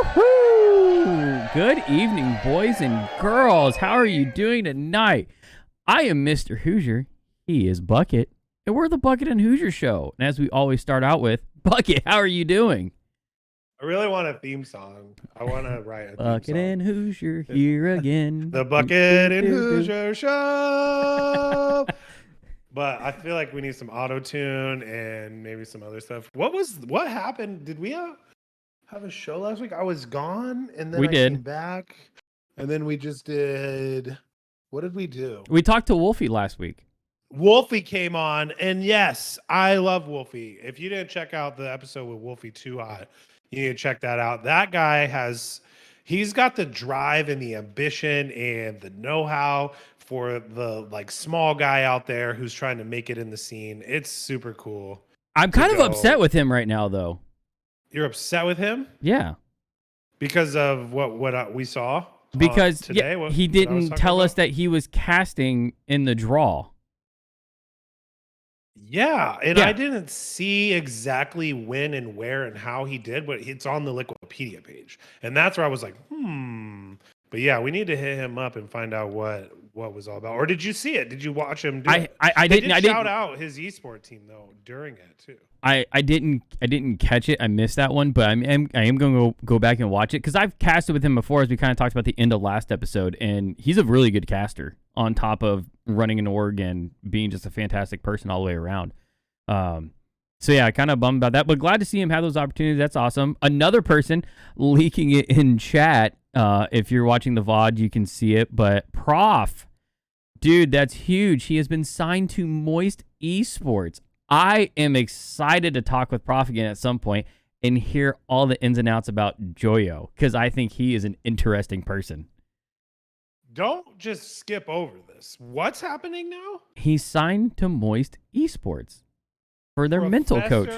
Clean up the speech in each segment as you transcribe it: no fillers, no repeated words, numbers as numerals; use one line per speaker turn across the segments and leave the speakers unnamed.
Woohoo! Good evening, boys and girls. How are you doing tonight? I am Mr. Hoosier. He is Bucket. And we're the Bucket and Hoosier Show. And as we always start out with, Bucket, how are you doing?
I really want a theme song. I want to write a theme
Bucket
song.
and Hoosier here again.
The Bucket and Hoosier Show. But I feel like we need some auto-tune and maybe some other stuff. What happened? Did we have a show last week? I was gone, and then I came back, and then we just did. What did we do?
We talked to Wolfie last week.
Wolfie came on, and yes, I love Wolfie. If you didn't check out the episode with Wolfie Too Hot, you need to check that out. That guy he's got the drive and the ambition and the know-how for the small guy out there who's trying to make it in the scene. It's super cool.
I'm kind of upset with him right now, though.
You're upset with him?
Yeah.
Because of what we saw?
Because
today,
he didn't tell us that he was casting in the draw.
Yeah, and I didn't see exactly when and where and how he did, but it's on the Wikipedia page. And that's where I was like, But yeah, we need to hit him up and find out what was all about. Or did you see it? Did you watch him do it?
I didn't
shout out his eSports team though during it too.
I didn't catch it. I missed that one, but I am going to go back and watch it because I've casted with him before, as we kind of talked about the end of last episode, and he's a really good caster on top of running an org and being just a fantastic person all the way around. So yeah, I kind of bummed about that, but glad to see him have those opportunities. That's awesome. Another person leaking it in chat. If you're watching the VOD, you can see it, but Prof, dude, that's huge. He has been signed to Moist eSports. I am excited to talk with Prof again at some point and hear all the ins and outs about Joyo, because I think he is an interesting person.
Don't just skip over this. What's happening now?
He's signed to Moist eSports for their mental coach.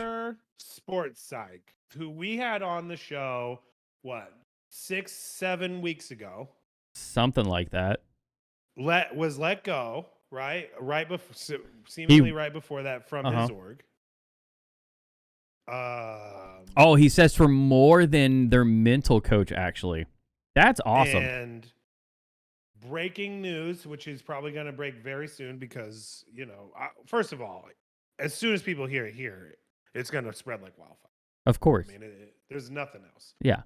Sports Psych, who we had on the show, 6-7 weeks ago.
Something like that.
Was let go. Right before, seemingly right before that from his org.
He says for more than their mental coach, actually. That's awesome.
And breaking news, which is probably going to break very soon because, first of all, as soon as people hear it here, it's going to spread like wildfire.
Of course.
I mean, there's nothing else.
Yeah.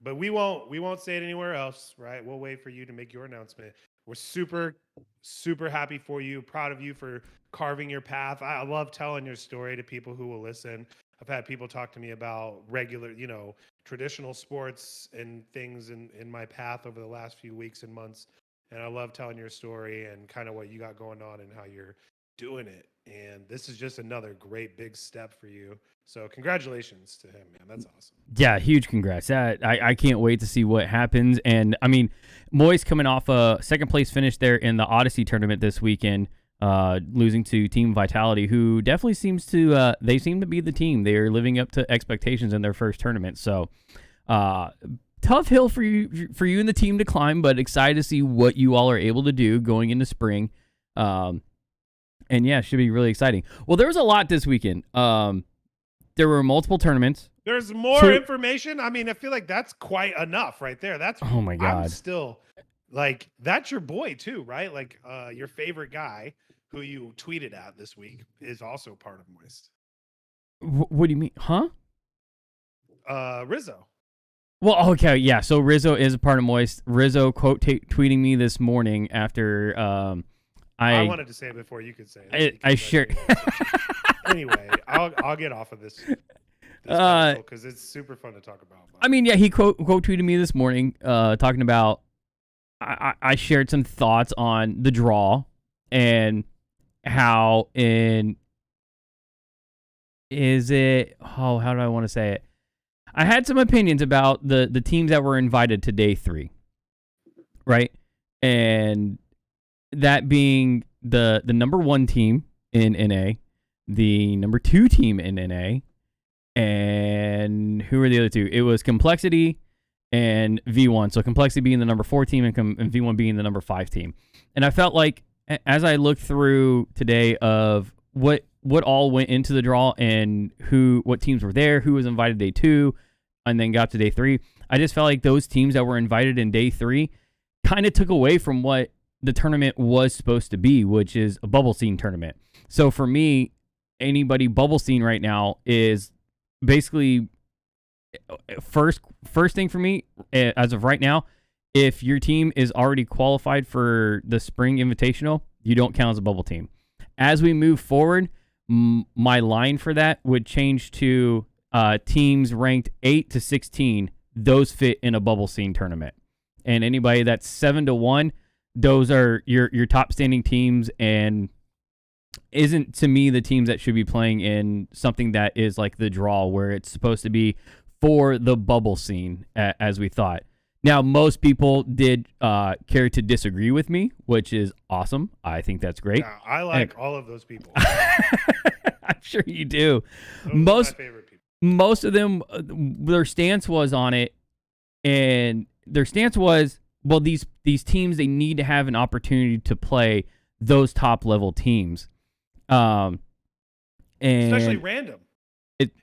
But we won't say it anywhere else, right? We'll wait for you to make your announcement. We're super, super happy for you, proud of you for carving your path. I love telling your story to people who will listen. I've had people talk to me about regular, traditional sports and things in my path over the last few weeks and months. And I love telling your story and kind of what you got going on and how you're doing it. And this is just another great big step for you. So congratulations to him, man. That's awesome.
Yeah, huge congrats. I can't wait to see what happens. And I mean, Moist coming off a second place finish there in the Odyssey tournament this weekend, losing to Team Vitality, who definitely seems to they seem to be the team. They are living up to expectations in their first tournament. So tough hill for you and the team to climb, but excited to see what you all are able to do going into spring. And yeah, it should be really exciting. Well, there was a lot this weekend. There were multiple tournaments.
There's more information. I mean, I feel like that's quite enough right there. Oh my God. I'm still that's your boy too, right? Your favorite guy who you tweeted at this week is also part of Moist.
What do you mean? Huh?
Rizzo.
Well, okay. Yeah. So Rizzo is a part of Moist. Rizzo tweeting me this morning after,
I wanted to say it before you could say it.
I sure.
Anyway, I'll get off of this because it's super fun to talk about.
I mean, yeah, he quote tweeted me this morning, talking about I shared some thoughts on the draw and how how do I want to say it? I had some opinions about the teams that were invited to day 3, right? And that being the number 1 team in NA, the number 2 team in NA, and who were the other 2? It was Complexity and V1. So Complexity being the number 4 team and V1 being the number 5 team. And I felt like as I looked through today of what all went into the draw and what teams were there, who was invited day 2, and then got to day 3. I just felt like those teams that were invited in day 3 kind of took away from what the tournament was supposed to be, which is a bubble scene tournament. So for me, anybody bubble scene right now is basically first thing for me as of right now. If your team is already qualified for the Spring Invitational, you don't count as a bubble team. As we move forward, my line for that would change to teams ranked 8 to 16. Those fit in a bubble scene tournament. And anybody that's 7 to 1, those are your top standing teams, and isn't to me the teams that should be playing in something that is like the draw, where it's supposed to be for the bubble scene, as we thought. Now, most people did care to disagree with me, which is awesome. I think that's great.
Yeah, I like all of those people.
I'm sure you do.
Those are my favorite people.
Most of them, their stance was on it, and their stance was, well, these teams, they need to have an opportunity to play those top level teams, and
especially random.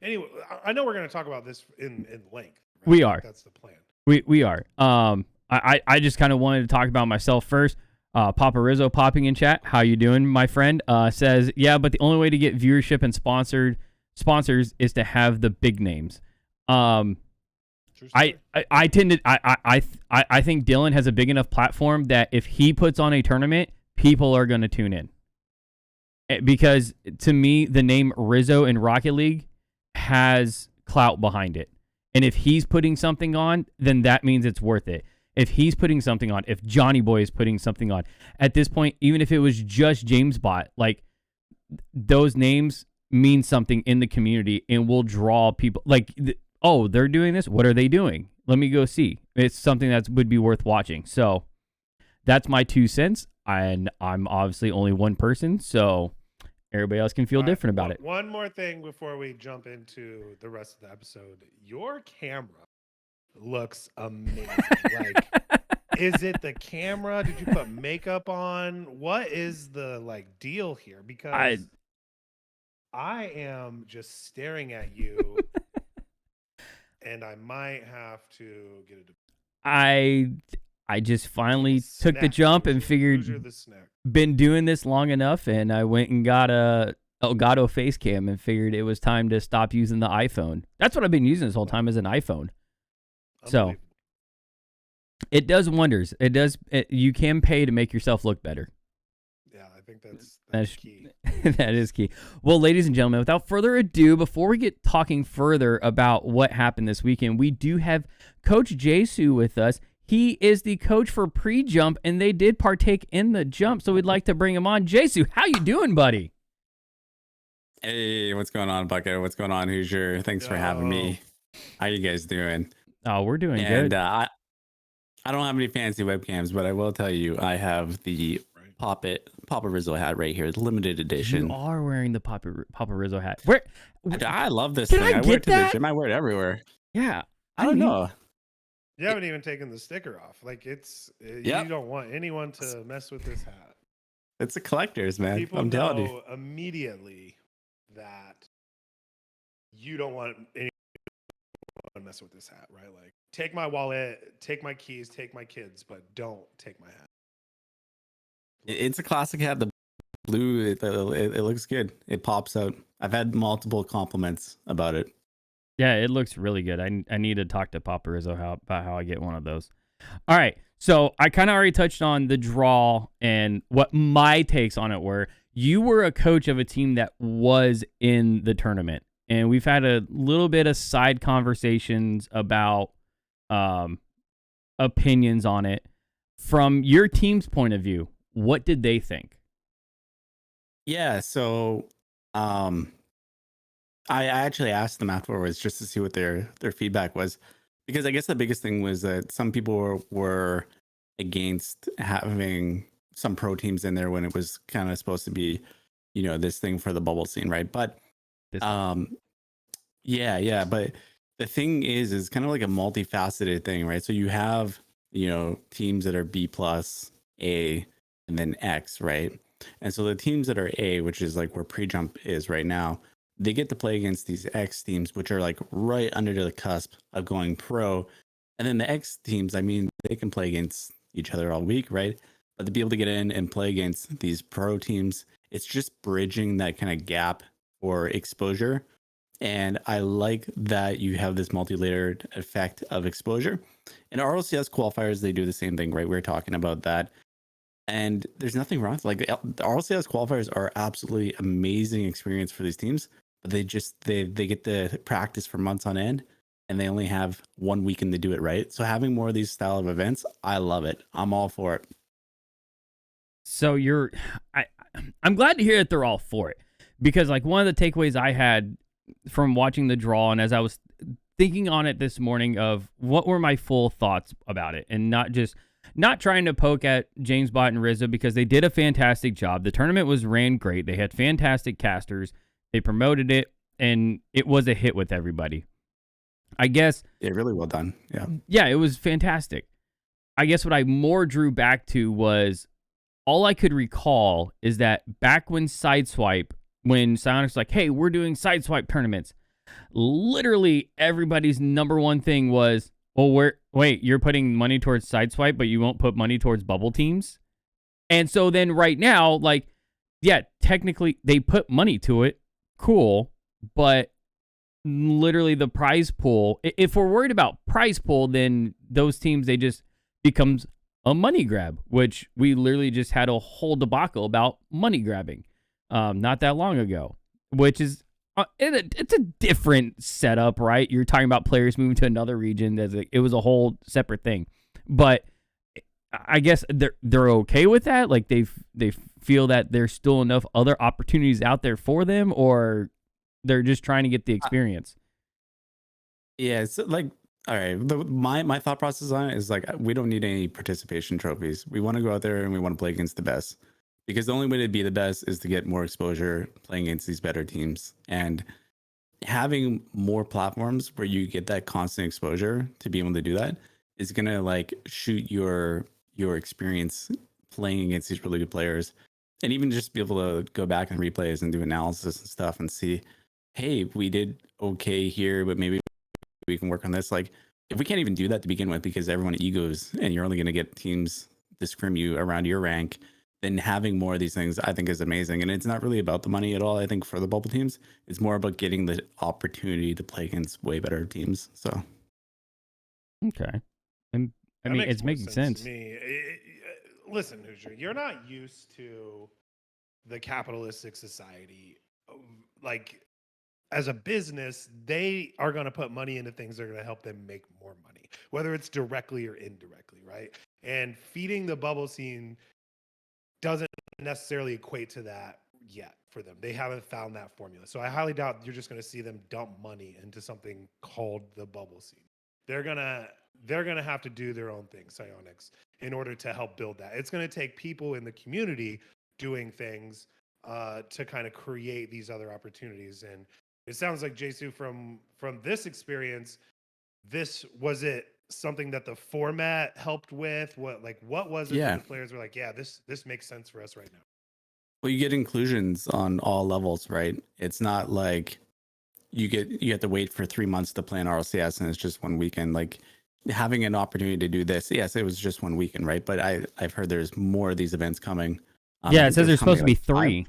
Anyway, I know we're going to talk about this in length. Right?
We are.
That's the plan.
We are. I just kind of wanted to talk about myself first. Papa Rizzo popping in chat. How you doing, my friend? Says, yeah, but the only way to get viewership and sponsors is to have the big names. I think Dylan has a big enough platform that if he puts on a tournament, people are going to tune in. Because to me, the name Rizzo in Rocket League has clout behind it. And if he's putting something on, then that means it's worth it. If he's putting something on, if Johnny Boy is putting something on, at this point, even if it was just James Bot, like, those names mean something in the community and will draw people. Like, oh, they're doing this? What are they doing? Let me go see. It's something that would be worth watching. So that's my 2 cents. And I'm obviously only one person, so everybody else can feel different about it.
One more thing before we jump into the rest of the episode. Your camera looks amazing. Like, is it the camera? Did you put makeup on? What is the deal here? Because I am just staring at you and I might have to get it.
I just finally took the jump and figured, been doing this long enough, and I went and got a Elgato face cam and figured it was time to stop using the iPhone. That's what I've been using this whole time, as an iPhone. So it does wonders. You can pay to make yourself look better.
Yeah, I think that's key.
That is key. Well, ladies and gentlemen, without further ado, before we get talking further about what happened this weekend, we do have Coach JSU with us. He is the coach for Prejump, and they did partake in the jump, so we'd like to bring him on. JSU, how you doing, buddy?
Hey, what's going on, Bucket? What's going on, Hoosier? Thanks for having me. How you guys doing?
Oh, we're doing good.
I don't have any fancy webcams, but I will tell you, I have the Papa Rizzo hat right here, limited edition.
You are wearing the Papa Rizzo hat. Where?
I love this thing. I wear it to the gym. I wear it everywhere.
Yeah.
I don't know.
You haven't even taken the sticker off. Like, you don't want anyone to mess with this hat.
It's a collector's, man.
People
I'm telling you.
know immediately that you don't want anyone to mess with this hat, right? Like, take my wallet, take my keys, take my kids, but don't take my hat.
It's a classic hat. The blue, it looks good. It pops out. I've had multiple compliments about it.
Yeah, it looks really good. I need to talk to Papa Rizzo about how I get one of those. All right, so I kind of already touched on the draw and what my takes on it were. You were a coach of a team that was in the tournament, and we've had a little bit of side conversations about opinions on it. From your team's point of view, what did they think?
Yeah, so I actually asked them afterwards just to see what their feedback was, because I guess the biggest thing was that some people were against having some pro teams in there when it was kind of supposed to be, this thing for the bubble scene, right? But yeah. But the thing is kind of like a multifaceted thing, right? So you have, teams that are B plus, A, and then X, right? And so the teams that are A, which is like where Prejump is right now, they get to play against these X teams, which are like right under the cusp of going pro. And then the X teams, I mean, they can play against each other all week, right? But to be able to get in and play against these pro teams, it's just bridging that kind of gap for exposure. And I like that you have this multi-layered effect of exposure. And RLCS qualifiers, they do the same thing, right? We are talking about that. And there's nothing wrong with like the RLCS qualifiers are absolutely amazing experience for these teams, but they get to practice for months on end and they only have 1 weekend to do it right. So having more of these style of events, I love it. I'm all for it.
So I'm glad to hear that they're all for it, because like one of the takeaways I had from watching the draw, and as I was thinking on it this morning, of what were my full thoughts about it, and not trying to poke at James Bott and Rizzo, because they did a fantastic job. The tournament was ran great. They had fantastic casters. They promoted it, and it was a hit with everybody. I guess.
Yeah, really well done. Yeah.
Yeah, it was fantastic. I guess what I more drew back to was, all I could recall is that back when Sideswipe, when Psyonix's like, hey, we're doing Sideswipe tournaments, literally everybody's number one thing was, well, wait, you're putting money towards Sideswipe, but you won't put money towards bubble teams? And so then right now, like, yeah, technically they put money to it. Cool. But literally the prize pool, if we're worried about prize pool, then those teams, they just becomes a money grab, which we literally just had a whole debacle about money grabbing not that long ago, which is it's a different setup, right? You're talking about players moving to another region. It was a whole separate thing, but I guess they're okay with that. Like they feel that there's still enough other opportunities out there for them, or they're just trying to get the experience.
Yeah, it's like, all right. My thought process on it is like, we don't need any participation trophies. We want to go out there and we want to play against the best, because the only way to be the best is to get more exposure playing against these better teams. And having more platforms where you get that constant exposure to be able to do that is gonna like shoot your experience playing against these really good players, and even just be able to go back and replays and do analysis and stuff and see, hey, we did okay here, but maybe we can work on this. Like, if we can't even do that to begin with because everyone egos and you're only going to get teams to scrim you around your rank, then having more of these things I think is amazing. And it's not really about the money at all. I think for the bubble teams, it's more about getting the opportunity to play against way better teams. So
okay. And I mean, it's making sense.
To me. Listen, Hoosier, you're not used to the capitalistic society. Like, as a business, they are going to put money into things that are going to help them make more money, whether it's directly or indirectly, right? And feeding the bubble scene doesn't necessarily equate to that yet for them. They haven't found that formula. So I highly doubt you're just going to see them dump money into something called the bubble scene. They're going to have to do their own thing, Psyonix, in order to help build that. It's going to take people in the community doing things to kind of create these other opportunities. And it sounds like, JSU, from this experience, was it something that the format helped with? What was it that the players were like, yeah, this makes sense for us right now?
Well, you get inclusions on all levels, right? It's not like you have to wait for 3 months to play an RLCS and it's just 1 weekend. Like, having an opportunity to do this, yes, it was just 1 weekend, right? But I've heard there's more of these events coming.
Yeah, it says there's supposed to be 3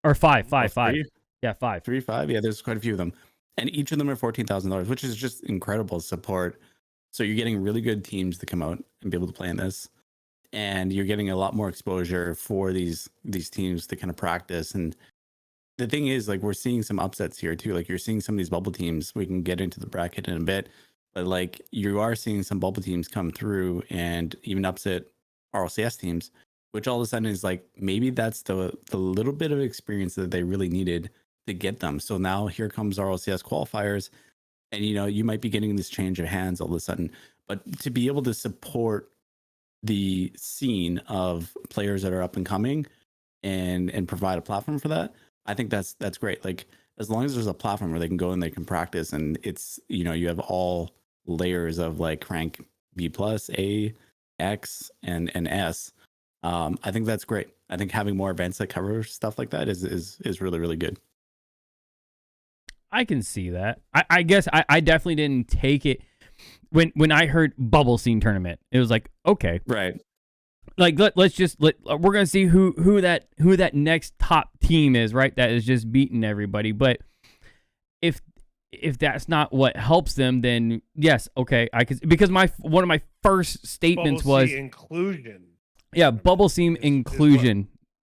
or 5. Yeah, 5.
5. Yeah, there's quite a few of them, and each of them are $14,000, which is just incredible support. So you're getting really good teams to come out and be able to play in this, and you're getting a lot more exposure for these teams to kind of practice. And the thing is, like, we're seeing some upsets here too. Like, you're seeing some of these bubble teams. We can get into the bracket in a bit, but like, you are seeing some bubble teams come through and even upset RLCS teams, which all of a sudden is like, maybe that's the little bit of experience that they really needed to get them. So now here comes RLCS qualifiers, and you might be getting this change of hands all of a sudden. But to be able to support the scene of players that are up and coming and provide a platform for that, I think that's great. Like, as long as there's a platform where they can go and they can practice, and it's you have all layers of like rank B+, A, X, and S. I think that's great. I think having more events that cover stuff like that is really, really good.
I can see that. I guess I definitely didn't take it when I heard bubble scene tournament. It was like, okay,
Right.
like we're gonna see who that next top team is, right? That is just beating everybody. But if that's not what helps them, then yes, okay, I could, because one of my first statements
Bubble
was
C inclusion.
yeah, bubble scene inclusion.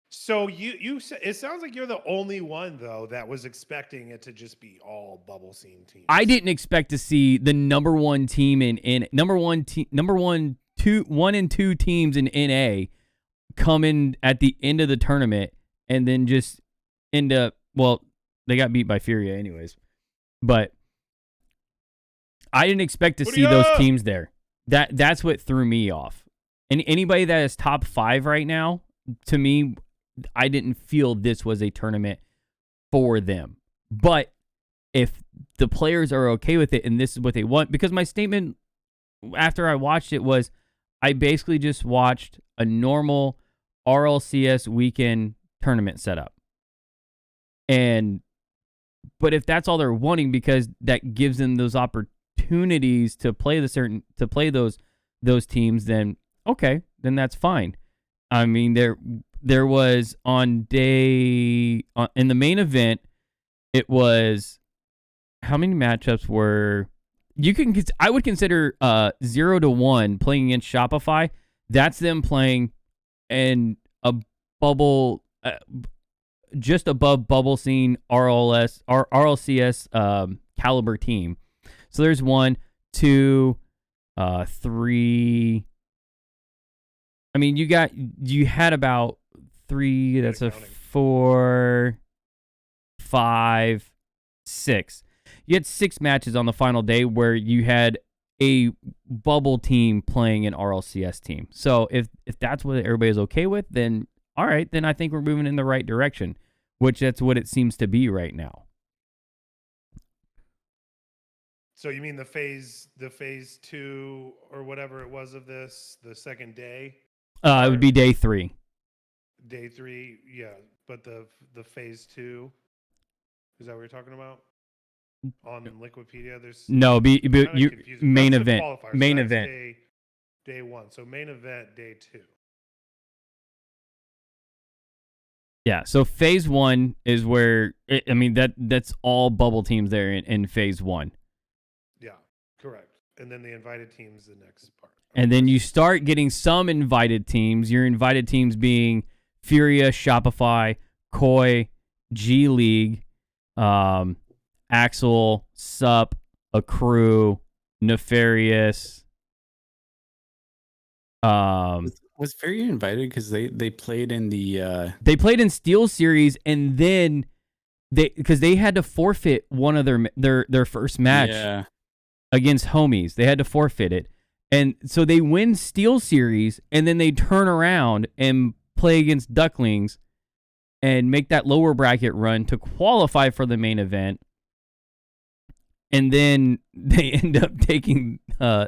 So you it sounds like you're the only one though that was expecting it to just be all bubble scene teams.
I didn't expect to see the number one team in number one, 1 and 2 teams in NA come in at the end of the tournament and then just end up, well, they got beat by Furia anyways. But I didn't expect to see those teams there. That's what threw me off. And anybody that is top 5 right now, to me, I didn't feel this was a tournament for them. But if the players are okay with it and this is what they want, because my statement after I watched it was, I basically just watched a normal RLCS weekend tournament setup. But if that's all they're wanting, because that gives them those opportunities to play those teams, then okay, then that's fine. I mean, there was in the main event, it was, how many matchups were, I would consider 0-1 playing against Shopify. That's them playing in a bubble, just above bubble scene RLCS caliber team. So there's 1, 2, 3. I mean, you had about 3. That's a 4, 5, 6. You had 6 matches on the final day where you had a bubble team playing an RLCS team. So if that's what everybody's okay with, then all right, then I think we're moving in the right direction, which that's what it seems to be right now.
So you mean the phase 2 or whatever it was of this, the second day?
It would be day 3.
Day 3, yeah. But the phase 2, is that what you're talking about? On Liquipedia, there's
no you main event.
So
main event.
Day 1. So main event day 2.
Yeah, so phase 1 is where that's all bubble teams there in phase 1.
Yeah, correct. And then the invited teams the next part.
And then you start getting some invited teams. Your invited teams being Furia, Shopify, Koi, G League, Axel, Sup, Accrue, Nefarious.
Was Furia invited because they played in the
they played in Steel Series, and then because they had to forfeit one of their first match against Homies. They had to forfeit it. And so they win Steel Series, and then they turn around and play against Ducklings and make that lower bracket run to qualify for the main event. And then they end up taking they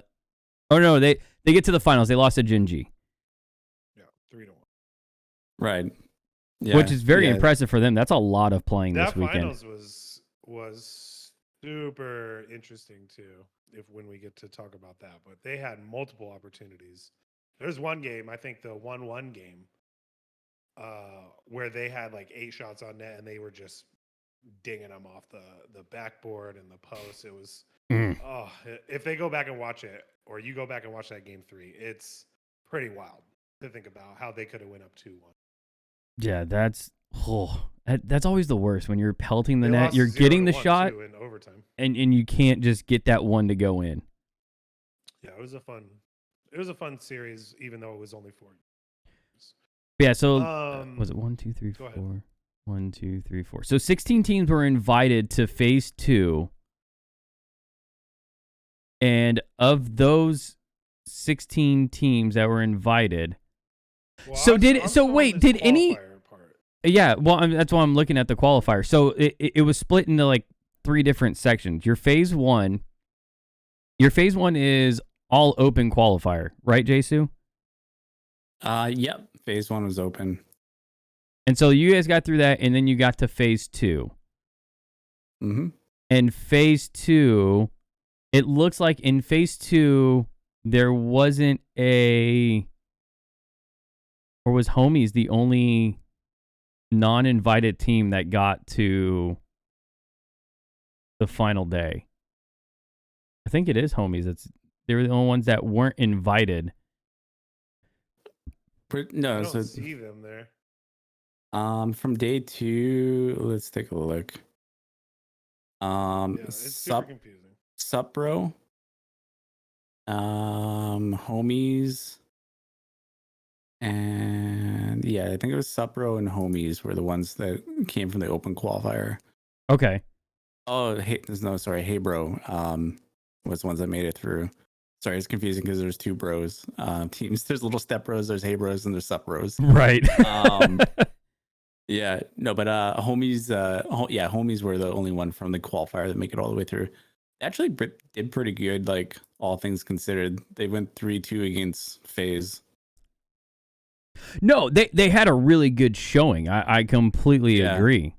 get to the finals. They lost to Genji.
Yeah, 3-1.
Right. Yeah,
which is very impressive for them. That's a lot of playing
that
this weekend.
Finals was super interesting too, when we get to talk about that. But they had multiple opportunities. There's one game, I think the 1-1 game, where they had like 8 shots on net and they were just dinging them off the backboard and the post. It was if they go back and watch it, or you go back and watch that game 3, it's pretty wild to think about how they could have went up 2-1.
Yeah, that's always the worst when you're pelting the net. You're getting the shot
in overtime,
and you can't just get that one to go in.
Yeah, it was a fun series, even though it was only 4.
Yeah, so was it 1, 2, 3, 4? 1, 2, 3, 4. So 16 teams were invited to phase 2. And of those 16 teams that were invited, did any? Yeah, well, that's why I'm looking at the qualifier. So it was split into like 3 different sections. Your phase 1 is all open qualifier, right, JSU?
Yep. Phase 1 was open.
And so you guys got through that, and then you got to phase 2.
Mm-hmm.
And phase 2, it looks like in phase 2 there wasn't or was Homies the only non-invited team that got to the final day? I think it is Homies. They were the only ones that weren't invited.
No,
I
so
don't see them there.
from day 2, let's take a look.
Yeah, it's super confusing.
Supro, Homies, and yeah, I think it was Supro and Homies were the ones that came from the open qualifier.
Okay.
Oh, Hey Bro, was the ones that made it through. Sorry, it's confusing because there's 2 bros teams. There's little step bros, there's Hey Bros, and there's Sup Bros.
Right.
Yeah, no, but Homies, Homies were the only one from the qualifier that make it all the way through. They actually did pretty good, like all things considered. They went 3-2 against FaZe.
No, they had a really good showing. I completely agree.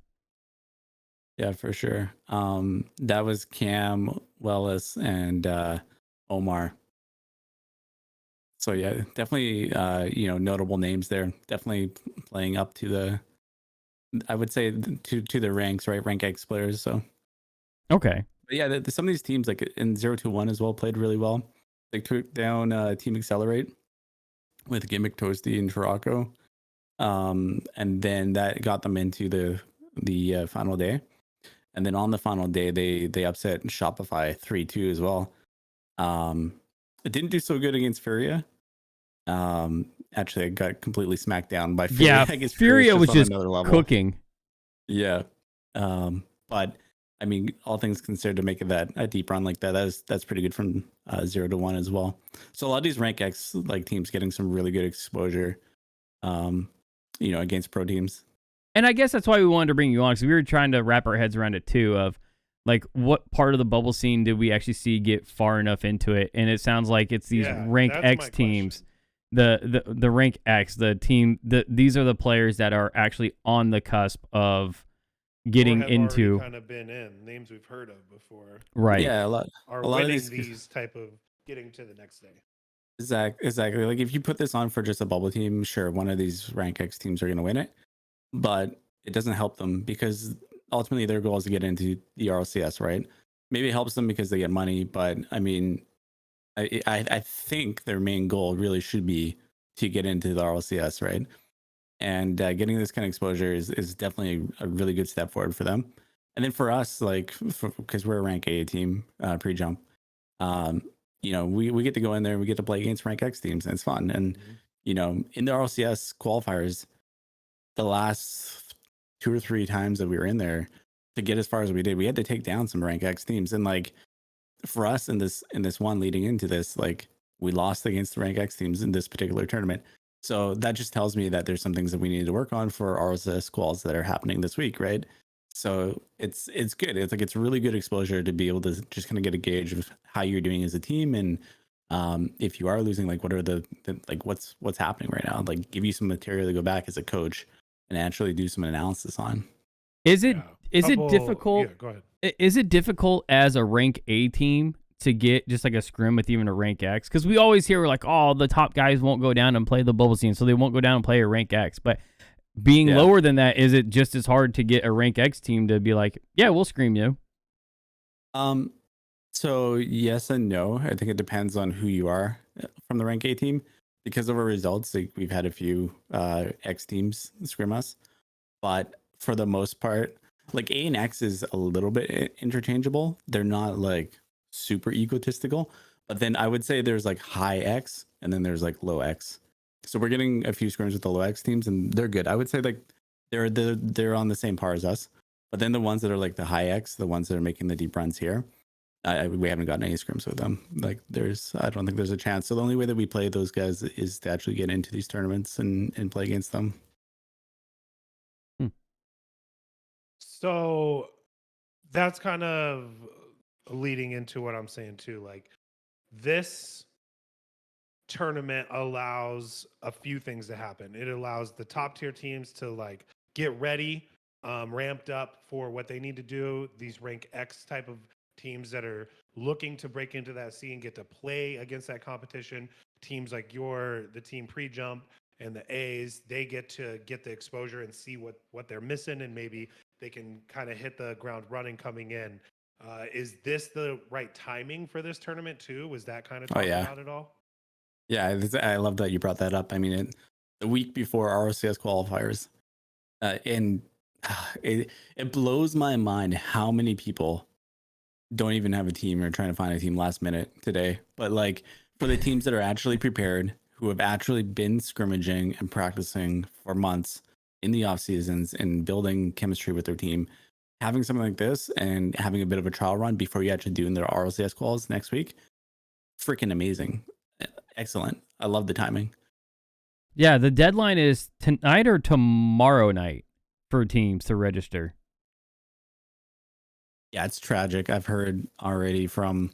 Yeah, for sure. That was Cam, Wellis, and Omar. So yeah, definitely notable names there. Definitely playing up to the, I would say, to the ranks, right? Rank X players. So
okay.
but yeah, some of these teams like in 0-1 as well played really well. They took down Team Accelerate with Gimmick, Toasty, and Taraco. And then that got them into the final day. And then on the final day, they upset Shopify 3-2 as well. It didn't do so good against Furia. Actually, it got completely smacked down by Furia.
Yeah,
I guess
Furia was just
another level.
cooking.
Yeah. But I mean, all things considered, to make it a deep run like that's pretty good from 0-1 as well. So a lot of these rank X like teams getting some really good exposure, against pro teams.
And I guess that's why we wanted to bring you on, because we were trying to wrap our heads around it too, of like what part of the bubble scene did we actually see get far enough into it? And it sounds like it's these rank X teams, the rank X, the team, these are the players that are actually on the cusp of getting into,
kind of been in names we've heard of before,
right?
Yeah, a lot of
these type of getting to the next day.
Exactly. Like if you put this on for just a bubble team, sure, one of these rank X teams are going to win it, but it doesn't help them because ultimately their goal is to get into the RLCS, right? Maybe it helps them because they get money, but I mean, I think their main goal really should be to get into the RLCS, right? And getting this kind of exposure is definitely a really good step forward for them. And then for us, like, because we're a rank A team, Prejump, we get to go in there and we get to play against rank X teams, and it's fun. And in the RLCS qualifiers, the last 2 or 3 times that we were in there, to get as far as we did, we had to take down some rank X teams. And like for us in this one leading into this, like we lost against the rank X teams in this particular tournament. So that just tells me that there's some things that we need to work on for RLCS quals that are happening this week, right? So it's good. It's like it's really good exposure to be able to just kind of get a gauge of how you're doing as a team, and if you are losing, like what are the like what's happening right now? Like give you some material to go back as a coach and actually do some analysis on.
Is it difficult?
Yeah, go ahead.
Is it difficult as a rank A team to get just like a scrim with even a rank X? Because we always hear like, oh, the top guys won't go down and play the bubble scene, so they won't go down and play a rank X. But being lower than that, is it just as hard to get a rank X team to be like, yeah, we'll scream you?
So yes and no. I think it depends on who you are from the rank A team. Because of our results, like we've had a few X teams scrim us, but for the most part, like A and X is a little bit interchangeable. They're not like super egotistical, but then I would say there's like high X and then there's like low X. So we're getting a few scrims with the low X teams and they're good. I would say like they're on the same par as us, but then the ones that are like the high X, the ones that are making the deep runs here, we haven't gotten any scrims with them. Like I don't think there's a chance. So the only way that we play those guys is to actually get into these tournaments and play against them.
So that's kind of leading into what I'm saying too. Like this tournament allows a few things to happen. It allows the top tier teams to like get ready ramped up for what they need to do. These rank X type of teams that are looking to break into that scene get to play against that competition. Teams like the team Prejump and the A's, they get to get the exposure and see what they're missing, and maybe they can kind of hit the ground running coming in. Is this the right timing for this tournament too? Was that kind of talked about at all?
Yeah, I love that you brought that up. I mean, the week before RLCS qualifiers, and it blows my mind how many people don't even have a team or trying to find a team last minute today. But like for the teams that are actually prepared, who have actually been scrimmaging and practicing for months in the off seasons and building chemistry with their team, having something like this and having a bit of a trial run before you actually do in their RLCS calls next week, freaking amazing. Excellent. I love the timing.
Yeah, the deadline is tonight or tomorrow night for teams to register.
Yeah, it's tragic. I've heard already from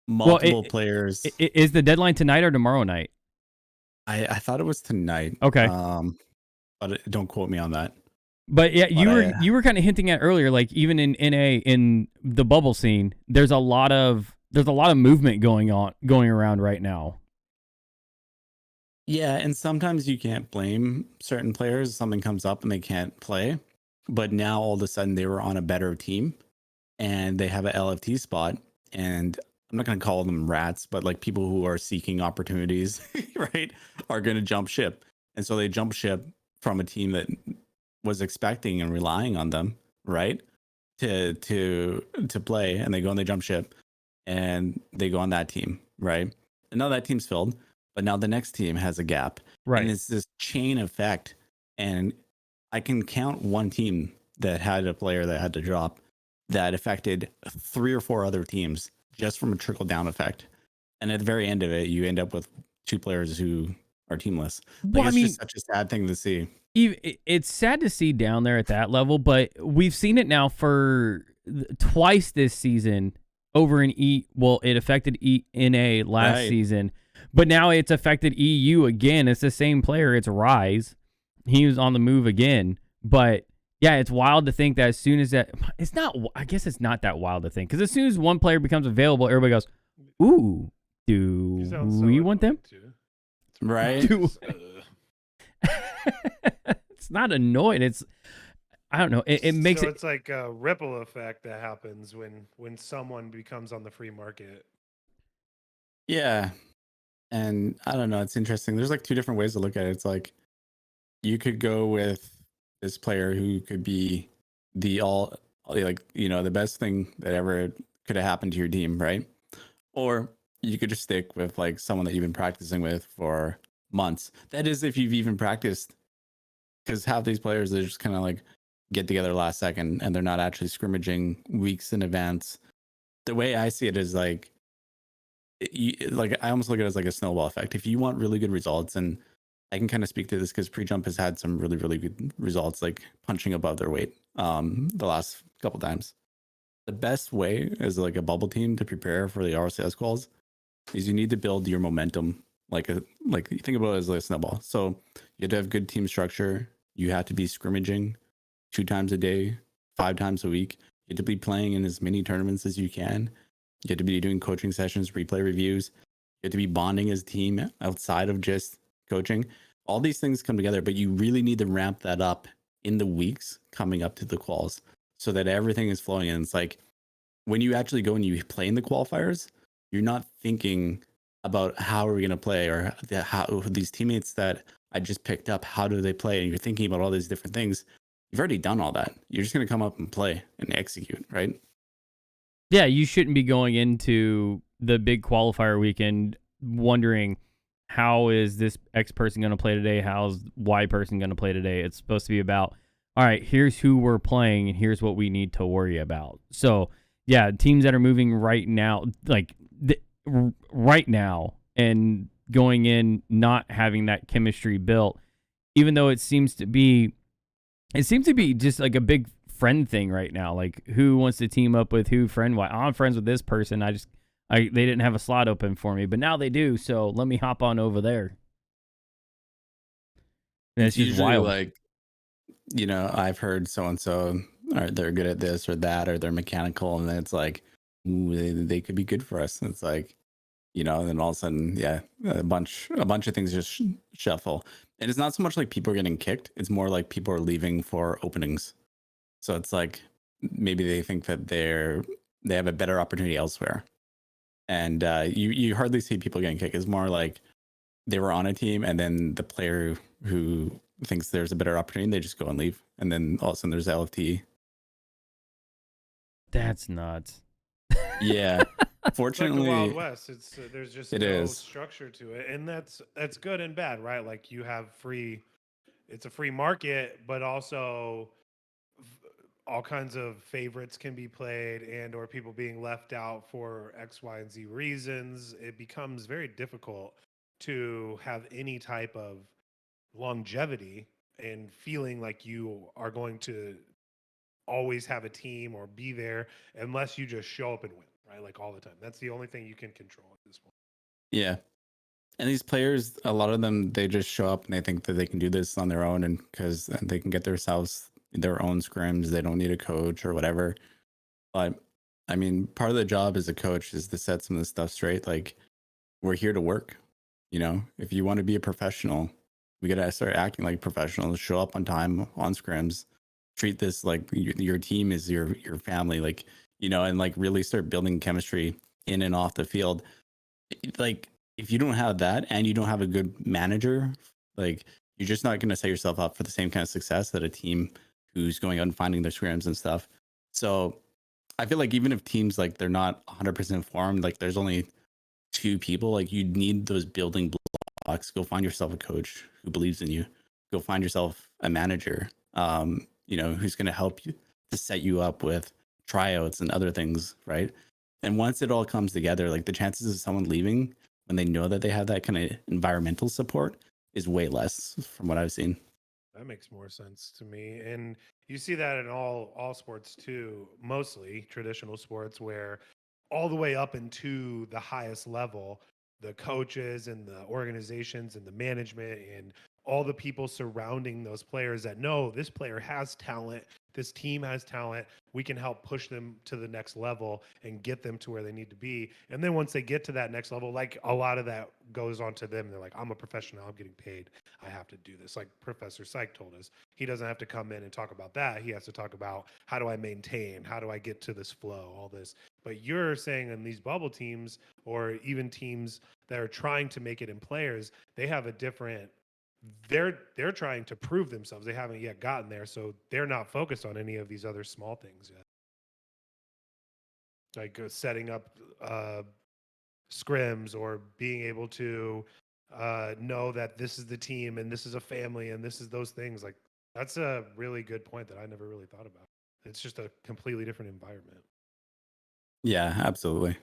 multiple players.
Is the deadline tonight or tomorrow night?
I thought it was tonight.
Okay.
But don't quote me on that.
But yeah, you were kind of hinting at earlier, like even in NA in the bubble scene, there's a lot of movement going around right now.
Yeah, and sometimes you can't blame certain players. Something comes up and they can't play. But now all of a sudden they were on a better team and they have an LFT spot. And I'm not going to call them rats, but like people who are seeking opportunities, right, are going to jump ship. And so they jump ship from a team that was expecting and relying on them, right, to play. And they go and they jump ship and they go on that team, right? And now that team's filled. But now the next team has a gap.
Right.
And it's this chain effect. And I can count one team that had a player that had to drop that affected 3 or 4 other teams just from a trickle down effect. And at the very end of it, you end up with 2 players who are teamless. Like, it's just such a sad thing to see.
It's sad to see down there at that level, but we've seen it now for twice this season over in it affected NA last season. But now it's affected EU again. It's the same player. It's Rise. He was on the move again. But yeah, it's wild to think that as soon as that, it's not, I guess it's not that wild to think. Because as soon as one player becomes available, everybody goes, ooh, do we want them?
Right.
It's not annoying. It's, I don't know. It makes
so it's like a ripple effect that happens when someone becomes on the free market.
Yeah. And I don't know, it's interesting. There's like 2 different ways to look at it. It's like you could go with this player who could be the best thing that ever could have happened to your team, right? Or you could just stick with like someone that you've been practicing with for months. That is, if you've even practiced, because half these players, they just kind of like get together last second and they're not actually scrimmaging weeks in advance. The way I see it is like I almost look at it as like a snowball effect. If you want really good results, and I can kind of speak to this because Prejump has had some really, really good results, like punching above their weight the last couple times. The best way as like a bubble team to prepare for the RLCS calls is you need to build your momentum like you think about it as like a snowball. So you have to have good team structure. You have to be scrimmaging 2 times a day, 5 times a week. You have to be playing in as many tournaments as you can. You have to be doing coaching sessions, replay reviews. You have to be bonding as a team outside of just coaching. All these things come together, but you really need to ramp that up in the weeks coming up to the quals so that everything is flowing. And it's like when you actually go and you play in the qualifiers, you're not thinking about how are we going to play or how these teammates that I just picked up, how do they play? And you're thinking about all these different things. You've already done all that. You're just going to come up and play and execute, right?
Yeah, you shouldn't be going into the big qualifier weekend wondering how is this X person going to play today? How's Y person going to play today? It's supposed to be about, all right, here's who we're playing and here's what we need to worry about. So, yeah, teams that are moving right now, right now and going in not having that chemistry built, even though it seems to be just like a big friend thing right now. Like who wants to team up with who friend wise. I'm friends with this person. They didn't have a slot open for me, but now they do. So let me hop on over there. And it's just wild.
Like you know, I've heard so and so, or they're good at this or that, or they're mechanical, and then it's like, ooh, they could be good for us. And it's like, you know, and then all of a sudden, yeah, a bunch of things just shuffle. And it's not so much like people are getting kicked; it's more like people are leaving for openings. So it's like maybe they think that they have a better opportunity elsewhere, and you hardly see people getting kicked. It's more like they were on a team, and then the player who thinks there's a better opportunity, they just go and leave, and then all of a sudden there's LFT.
That's nuts.
Yeah,
It's like the Wild
fortunately,
West. It's there's just
it
no
is.
structure to it, and that's good and bad, right? Like you have free, it's a free market, but also all kinds of favorites can be played and or people being left out for X, Y, and Z reasons. It becomes very difficult to have any type of longevity and feeling like you are going to always have a team or be there unless you just show up and win, right? Like all the time. That's the only thing you can control at this point.
Yeah, and these players, a lot of them, they just show up and they think that they can do this on their own, and because they can get themselves their own scrims, they don't need a coach or whatever. But I mean, part of the job as a coach is to set some of this stuff straight. Like, we're here to work. You know, if you want to be a professional, we got to start acting like professionals, show up on time on scrims, treat this like your team is your family, like, you know, and like really start building chemistry in and off the field. Like, if you don't have that and you don't have a good manager, like, you're just not going to set yourself up for the same kind of success that a team who's going out and finding their scrims and stuff. So I feel like even if teams, like, they're not 100% formed, like there's only two people, like you need those building blocks. Go find yourself a coach who believes in you. Go find yourself a manager, you know, who's going to help you to set you up with tryouts and other things, right? And once it all comes together, like the chances of someone leaving when they know that they have that kind of environmental support is way less from what I've seen.
That makes more sense to me. And you see that in all sports too, mostly traditional sports where all the way up into the highest level, the coaches and the organizations and the management and all the people surrounding those players that know this player has talent, this team has talent, we can help push them to the next level and get them to where they need to be. And then once they get to that next level, like a lot of that goes on to them. They're like, I'm a professional, I'm getting paid, I have to do this. Like Professor Psych told us, he doesn't have to come in and talk about that. He has to talk about how do I maintain, how do I get to this flow, all this. But you're saying in these bubble teams or even teams that are trying to make it in players, they have a different, they're trying to prove themselves. They haven't yet gotten there, so they're not focused on any of these other small things yet. Like setting up scrims or being able to know that this is the team and this is a family and this is those things. Like that's a really good point that I never really thought about. It's just a completely different environment.
Yeah, absolutely.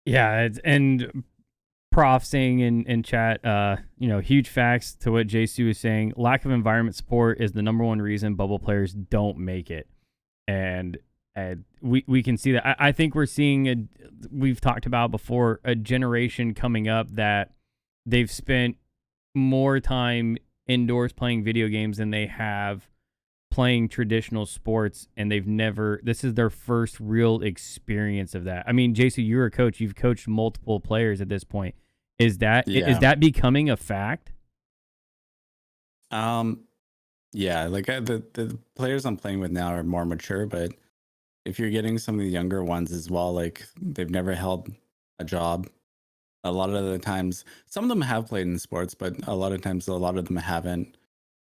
Yeah, and Prof saying in chat, you know, huge facts to what JSU is saying. Lack of environment support is the number one reason bubble players don't make it, and we can see that. I think we're seeing we've talked about before, a generation coming up that they've spent more time indoors playing video games than they have playing traditional sports, and this is their first real experience of that. I mean, Jason, you're a coach, you've coached multiple players at this point. Is that becoming a fact?
Yeah, like the players I'm playing with now are more mature, but if you're getting some of the younger ones as well, like they've never held a job. A lot of the times, some of them have played in sports, but a lot of times, a lot of them haven't.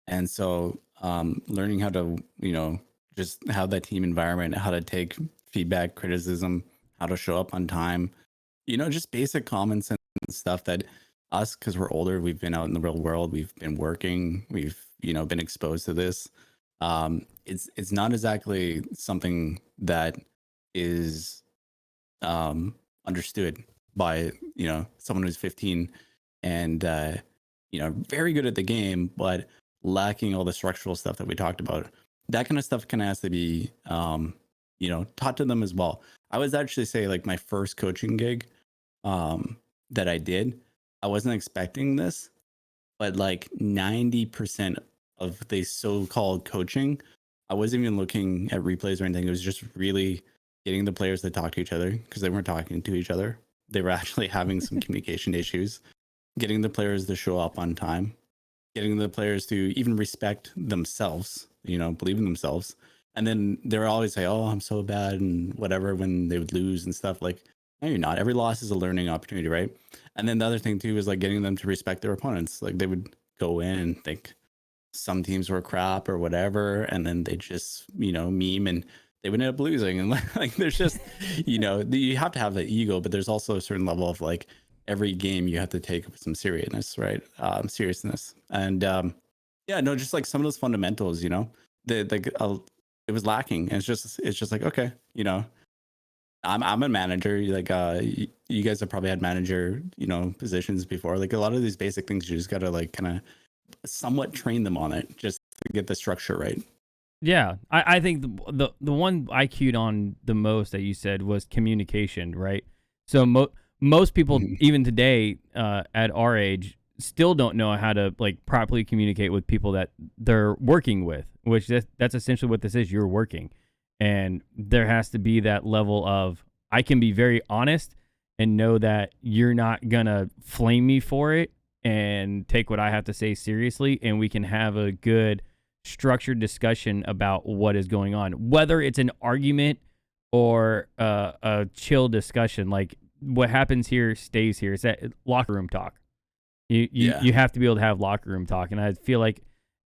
And so, learning how to, you know, just have that team environment, how to take feedback, criticism, how to show up on time, you know, just basic common sense stuff that us, because we're older, we've been out in the real world, we've been working, we've, you know, been exposed to this. It's not exactly something that is understood by, you know, someone who's 15 and you know, very good at the game, but lacking all the structural stuff that we talked about. That kind of stuff kind of has to be you know, taught to them as well. I was actually say, like, my first coaching gig that I did, I wasn't expecting this, but like 90% of the so-called coaching, I wasn't even looking at replays or anything. It was just really getting the players to talk to each other, because they weren't talking to each other. They were actually having some communication issues. Getting the players to show up on time, getting the players to even respect themselves, believe in themselves. And then they were always say, "Oh, I'm so bad," and whatever, when they would lose and stuff. Like, no, you're not. Every loss is a learning opportunity, right? And then the other thing too is like getting them to respect their opponents. Like, they would go in and think some teams were crap or whatever, and then they just, meme, and they would end up losing. And like there's just, you have to have the ego, but there's also a certain level of like, every game you have to take with some seriousness, right? Seriousness. And yeah, no, just like some of those fundamentals, it was lacking. And it's just like, okay, I'm a manager. Like, you guys have probably had manager, positions before. Like, a lot of these basic things, you just gotta like kind of somewhat train them on it, just to get the structure right.
Yeah, I think the one I cued on the most that you said was communication, right? So most people,
Mhm.
even today, at our age, still don't know how to like properly communicate with people that they're working with, which that's essentially what this is. You're working, and there has to be that level of, I can be very honest and know that you're not gonna flame me for it and take what I have to say seriously, and we can have a good structured discussion about what is going on, whether it's an argument or a chill discussion. Like, what happens here stays here. It's that locker room talk.
Yeah.
You have to be able to have locker room talk. And I feel like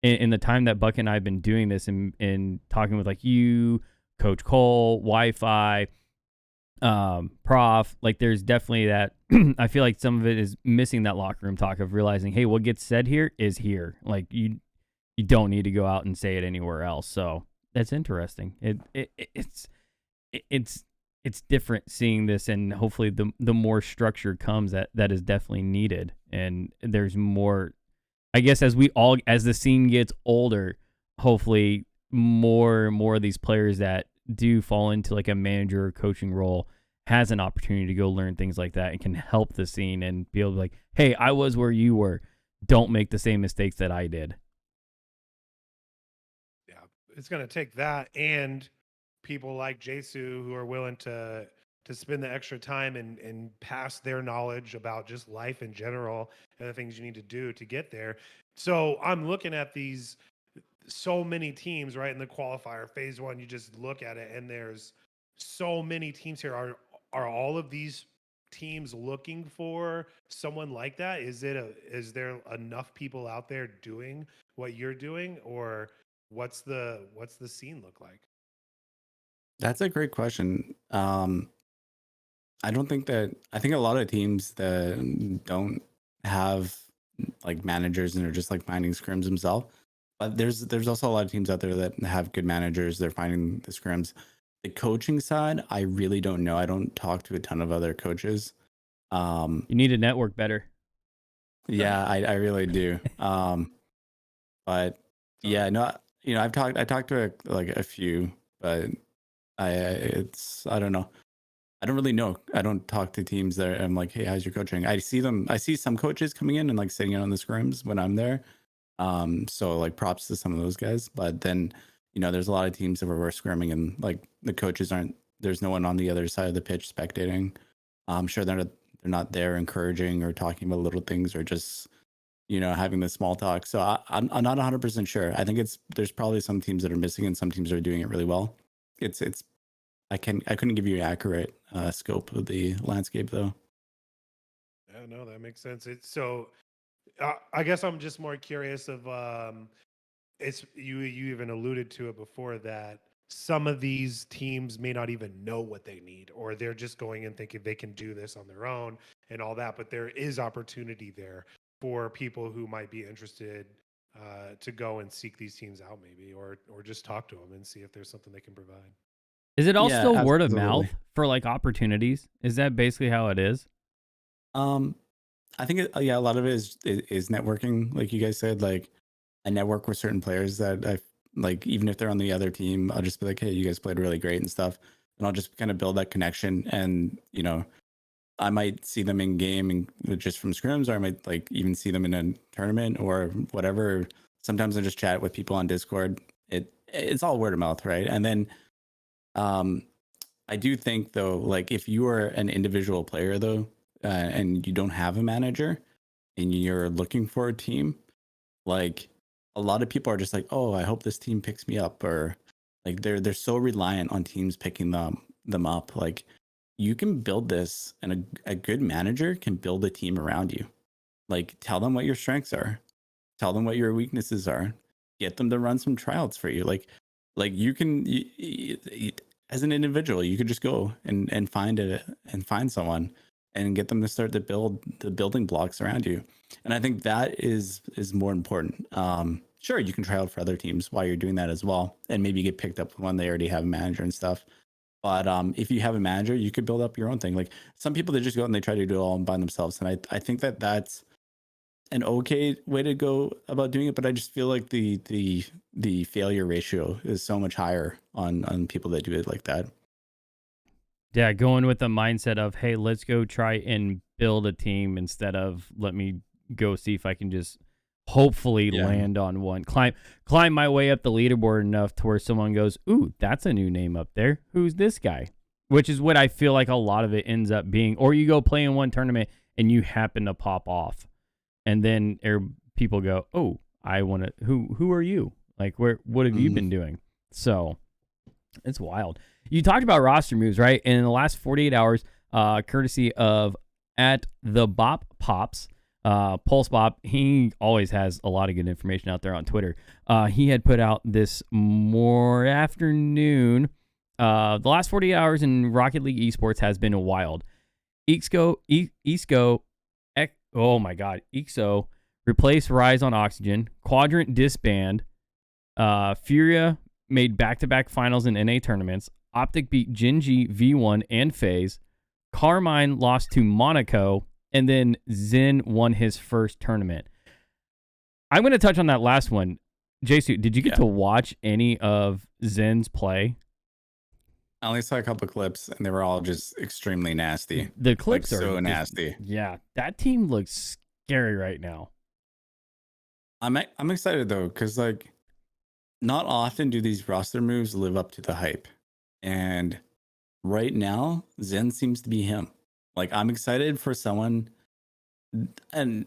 in the time that Buck and I have been doing this and talking with like you, Coach Cole, Wi-Fi, Prof, like there's definitely that. I feel like some of it is missing that locker room talk of realizing, hey, what gets said here is here. Like, you don't need to go out and say it anywhere else. So that's interesting. It's different seeing this, and hopefully the more structure comes, that is definitely needed. And there's more, I guess, as the scene gets older, hopefully more and more of these players that do fall into like a manager or coaching role has an opportunity to go learn things like that and can help the scene and be able to be like, hey, I was where you were. Don't make the same mistakes that I did.
Yeah, it's going to take that and people like JSU who are willing to spend the extra time and pass their knowledge about just life in general and the things you need to do to get there. So I'm looking at these so many teams right in the qualifier phase one. You just look at it and there's so many teams here. Are all of these teams looking for someone like that? Is there enough people out there doing what you're doing, or what's the scene look like?
That's a great question. I don't think that I think a lot of teams that don't have like managers and are just like finding scrims themselves. But there's also a lot of teams out there that have good managers. They're finding the scrims. The coaching side, I really don't know. I don't talk to a ton of other coaches.
You need to network better.
Yeah, I really do. But yeah, no, I talked to like a few, but I don't know. I don't really know. I don't talk to teams that I'm like, hey, how's your coaching? I see some coaches coming in and like sitting in on the scrims when I'm there. So like props to some of those guys. But then, there's a lot of teams that we're scrimming and like the coaches there's no one on the other side of the pitch spectating. I'm sure they're not there encouraging or talking about little things or just, having the small talk. So I'm not 100% sure. I think there's probably some teams that are missing and some teams are doing it really well. It's I couldn't give you an accurate scope of the landscape though.
Yeah, no, that makes sense. It's so I guess I'm just more curious of it's you even alluded to it before that some of these teams may not even know what they need, or they're just going and thinking they can do this on their own and all that, but there is opportunity there for people who might be interested to go and seek these teams out, maybe, or just talk to them and see if there's something they can provide.
Is it
Yeah,
also word of
absolutely.
mouth for like opportunities? Is that basically how it is?
Um, I think yeah, a lot of it is networking, like you guys said. Like, I network with certain players that I like, even if they're on the other team, I'll just be like, hey, you guys played really great and stuff, and I'll just kind of build that connection. And I might see them in game and just from scrims, or I might like even see them in a tournament or whatever. Sometimes I just chat with people on Discord. It's all word of mouth, right? And then I do think though, like if you are an individual player though, and you don't have a manager and you're looking for a team, like a lot of people are just like, oh, I hope this team picks me up, or like they're so reliant on teams picking them up. Like you can build this, and a good manager can build a team around you. Like tell them what your strengths are, tell them what your weaknesses are, get them to run some tryouts for you. Like you can as an individual, you could just go and find someone and get them to start to build the building blocks around you. And I think that is more important. Sure, you can try out for other teams while you're doing that as well, and maybe get picked up when they already have a manager and stuff. But if you have a manager, you could build up your own thing. Like some people, they just go out and they try to do it all by themselves, and I think that that's an okay way to go about doing it. But I just feel like the failure ratio is so much higher on people that do it like that.
Yeah, going with the mindset of, hey, let's go try and build a team instead of let me go see if I can just hopefully land on one. Climb my way up the leaderboard enough to where someone goes, ooh, that's a new name up there. Who's this guy? Which is what I feel like a lot of it ends up being. Or you go play in one tournament and you happen to pop off. And then people go, oh, I want to, who are you? Like, what have you been doing? So it's wild. You talked about roster moves, right? And in the last 48 hours, courtesy of at the Bop Pops, Pulse Bop, he always has a lot of good information out there on Twitter. He had put out this more afternoon. The last 48 hours in Rocket League eSports has been wild. Oh my God, EXO replaced Rise on Oxygen. Quadrant disband. Furia made back-to-back finals in NA tournaments. Optic beat Genji V1 and FaZe. Carmine lost to Monaco, and then Zen won his first tournament. I'm going to touch on that last one. JSU, did you get to watch any of Zen's play?
I only saw a couple of clips, and they were all just extremely nasty.
The clips
like,
are
so nasty.
Yeah, that team looks scary right now.
I'm excited though, because like not often do these roster moves live up to the hype, and right now Zen seems to be him. Like I'm excited for someone, and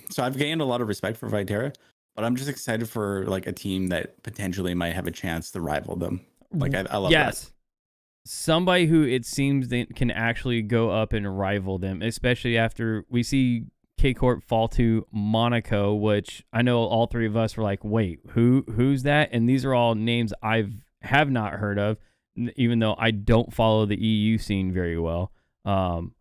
so I've gained a lot of respect for Vitera, but I'm just excited for like a team that potentially might have a chance to rival them. Like I love that.
Somebody who it seems they can actually go up and rival them, especially after we see K-Corp fall to Monaco, which I know all three of us were like, wait, who's that? And these are all names I have not heard of, even though I don't follow the EU scene very well. Oxylin,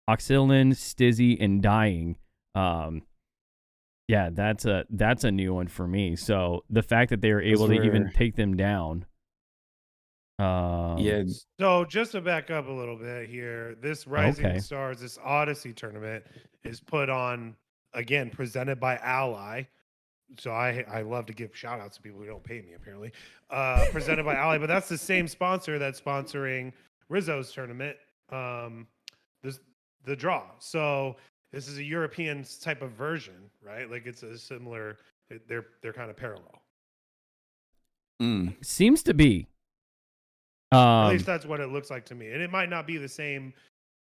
Stizzy, and Dying. Yeah, that's a new one for me. So the fact that they were able to even take them down.
So just to back up a little bit here, this Rising Stars, this Odyssey tournament is put on, again, presented by Ally. So I love to give shout outs to people who don't pay me, apparently. Presented by Ally, but that's the same sponsor that's sponsoring Rizzo's tournament, the draw. So this is a European type of version, right? Like it's a similar, they're kind of parallel.
Seems to be.
At least that's what it looks like to me. And it might not be the same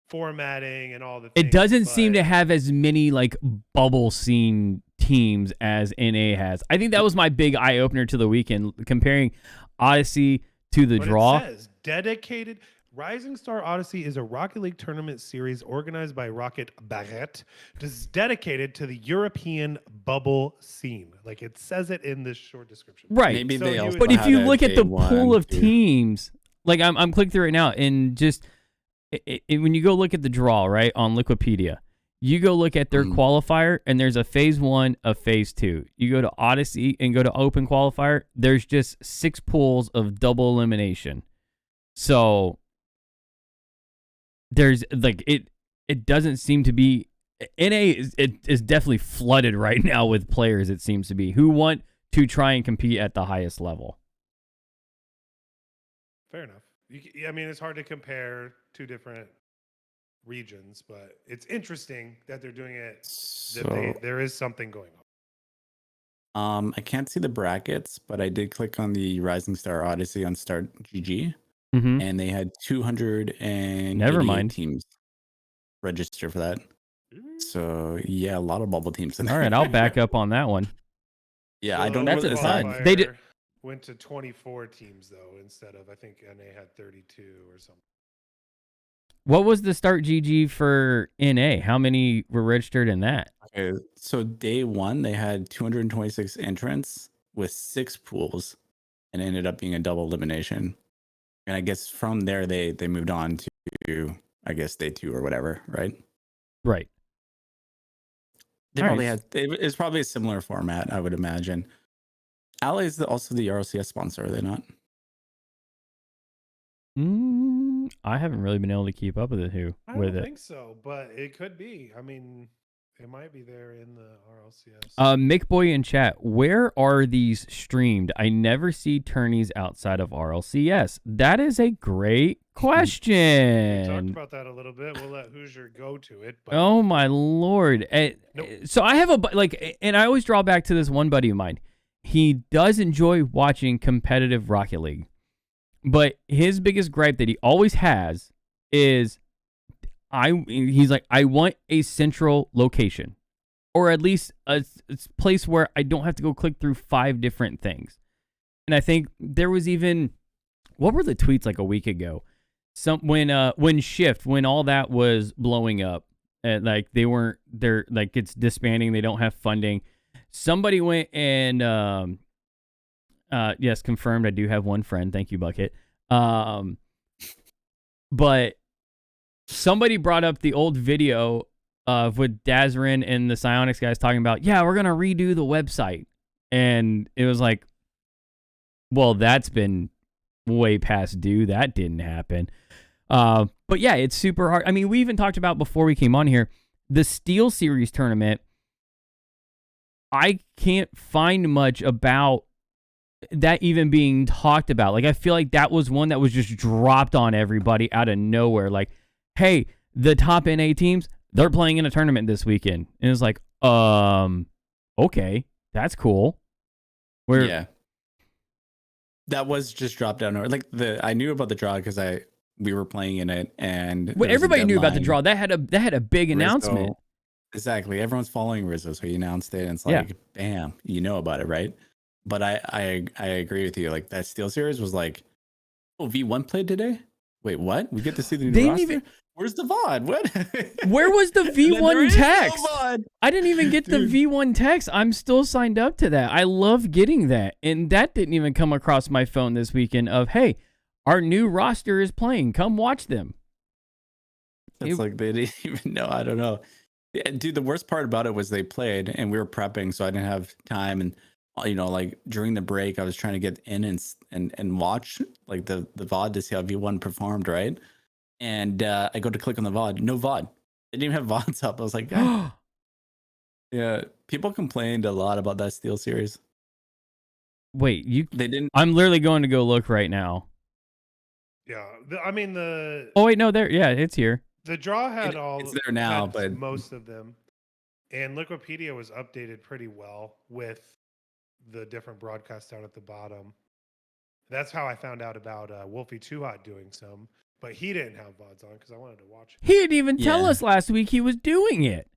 formatting and all the things.
It doesn't seem to have as many like bubble scene teams as NA has. I think that was my big eye opener to the weekend, comparing Odyssey to the draw.
It says dedicated. Rising Star Odyssey is a Rocket League tournament series organized by Rocket Barrette. It is dedicated to the European bubble scene. Like it says it in this short description.
Right.
Maybe
so
they also
but if you look at the pool of
too.
teams, like I'm clicking through it now, and just when you go look at the draw, right, on Liquipedia, you go look at their qualifier, and there's a phase 1, a phase 2. You go to Odyssey and go to open qualifier, there's just 6 pools of double elimination. So there's like it doesn't seem to be NA is definitely flooded right now with players, it seems to be, who want to try and compete at the highest level.
Fair enough. I mean, it's hard to compare two different regions, but it's interesting that they're doing it. There is something going on.
I can't see the brackets, but I did click on the Rising Star Odyssey on Start GG,
Mm-hmm.
and they had 288
Never mind.
teams register for that. So yeah, a lot of bubble teams in there.
All right, I'll back up on that one.
Yeah,
So
I don't know
That's
what
a
it's
ton.
at.
They did-
went to 24 teams though, instead of, I think NA had 32 or something.
What was the Start GG for NA? How many were registered in that?
Okay, so day one they had 226 entrants with 6 pools, and it ended up being a double elimination. And I guess from there they moved on to, I guess, day 2 or whatever, right?
Right.
They
All
probably
right.
it's probably a similar format, I would imagine. Ally is also the RLCS sponsor, are they not?
I haven't really been able to keep up with it.
I don't think so, but it could be. I mean, it might be there in the RLCS.
Mick Boy in chat, where are these streamed? I never see tourneys outside of RLCS. That is a great
We talked
question.
about that a little bit. We'll let Hoosier go to it. But
Oh my lord!
Nope.
So I have and I always draw back to this one buddy of mine. He does enjoy watching competitive Rocket League, but his biggest gripe that he always has is, he's like, I want a central location, or at least a place where I don't have to go click through 5 different things. And I think there was even, what were the tweets like a week ago? When Shift, when all that was blowing up, and like they're like, it's disbanding, they don't have funding. Somebody went and yes, confirmed, I do have one friend. Thank you, Bucket. But somebody brought up the old video of with Dazarin and the Psionics guys talking about, yeah, we're gonna redo the website, and it was like, well, that's been way past due. That didn't happen. But yeah, it's super hard. I mean, we even talked about before we came on here, the Steel Series tournament. I can't find much about that even being talked about. Like, I feel like that was one that was just dropped on everybody out of nowhere. Like, hey, the top NA teams, they're playing in a tournament this weekend. And it's like, okay, that's cool.
Yeah. That was just dropped down. Like I knew about the draw because we were playing in it, and
everybody knew about the draw. That had a big announcement.
Exactly. Everyone's following Rizzo, so he announced it, and it's like, bam, you know about it, right? But I agree with you. Like, that Steel Series was like, oh, V1 played today? Wait, what? We get to see the new roster? Where's the VOD? What?
Where was the V1 text?
No,
I didn't even get the V1 text. I'm still signed up to that. I love getting that. And that didn't even come across my phone this weekend of, hey, our new roster is playing. Come watch them.
It's like they didn't even know. I don't know. Yeah, dude, the worst part about it was they played and we were prepping, so I didn't have time. And, you know, like during the break, I was trying to get in and watch like the VOD to see how V1 performed, right? And I go to click on the VOD. No VOD. They didn't even have VODs up. I was like, yeah, people complained a lot about that Steel Series.
Wait,
they didn't.
I'm literally going to go look right now.
Yeah, I mean
Oh wait, no, there. Yeah, it's here.
The draw had
it's there now, but
most of them, and Liquipedia was updated pretty well with the different broadcasts down at the bottom. That's how I found out about Wolfie Too Hot doing some, but he didn't have VODs on because I wanted to watch it.
He didn't even tell us last week he was doing it.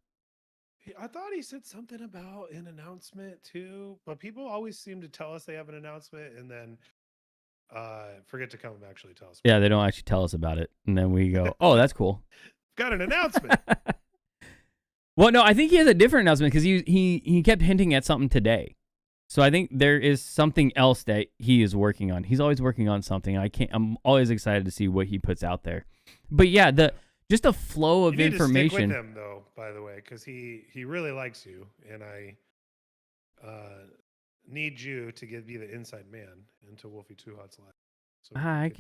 I thought he said something about an announcement too, but people always seem to tell us they have an announcement and then forget to come and actually tell us.
Yeah, they don't actually tell us about it, and then we go, "Oh, that's cool."
Got an announcement.
Well, no, I think he has a different announcement because he kept hinting at something today. So I think there is something else that he is working on. He's always working on something. I'm always excited to see what he puts out there. But yeah, just a flow of information.
To stick with him though, by the way, because he really likes you, and I need you to be the inside man into Wolfie Too Hot's life. So
I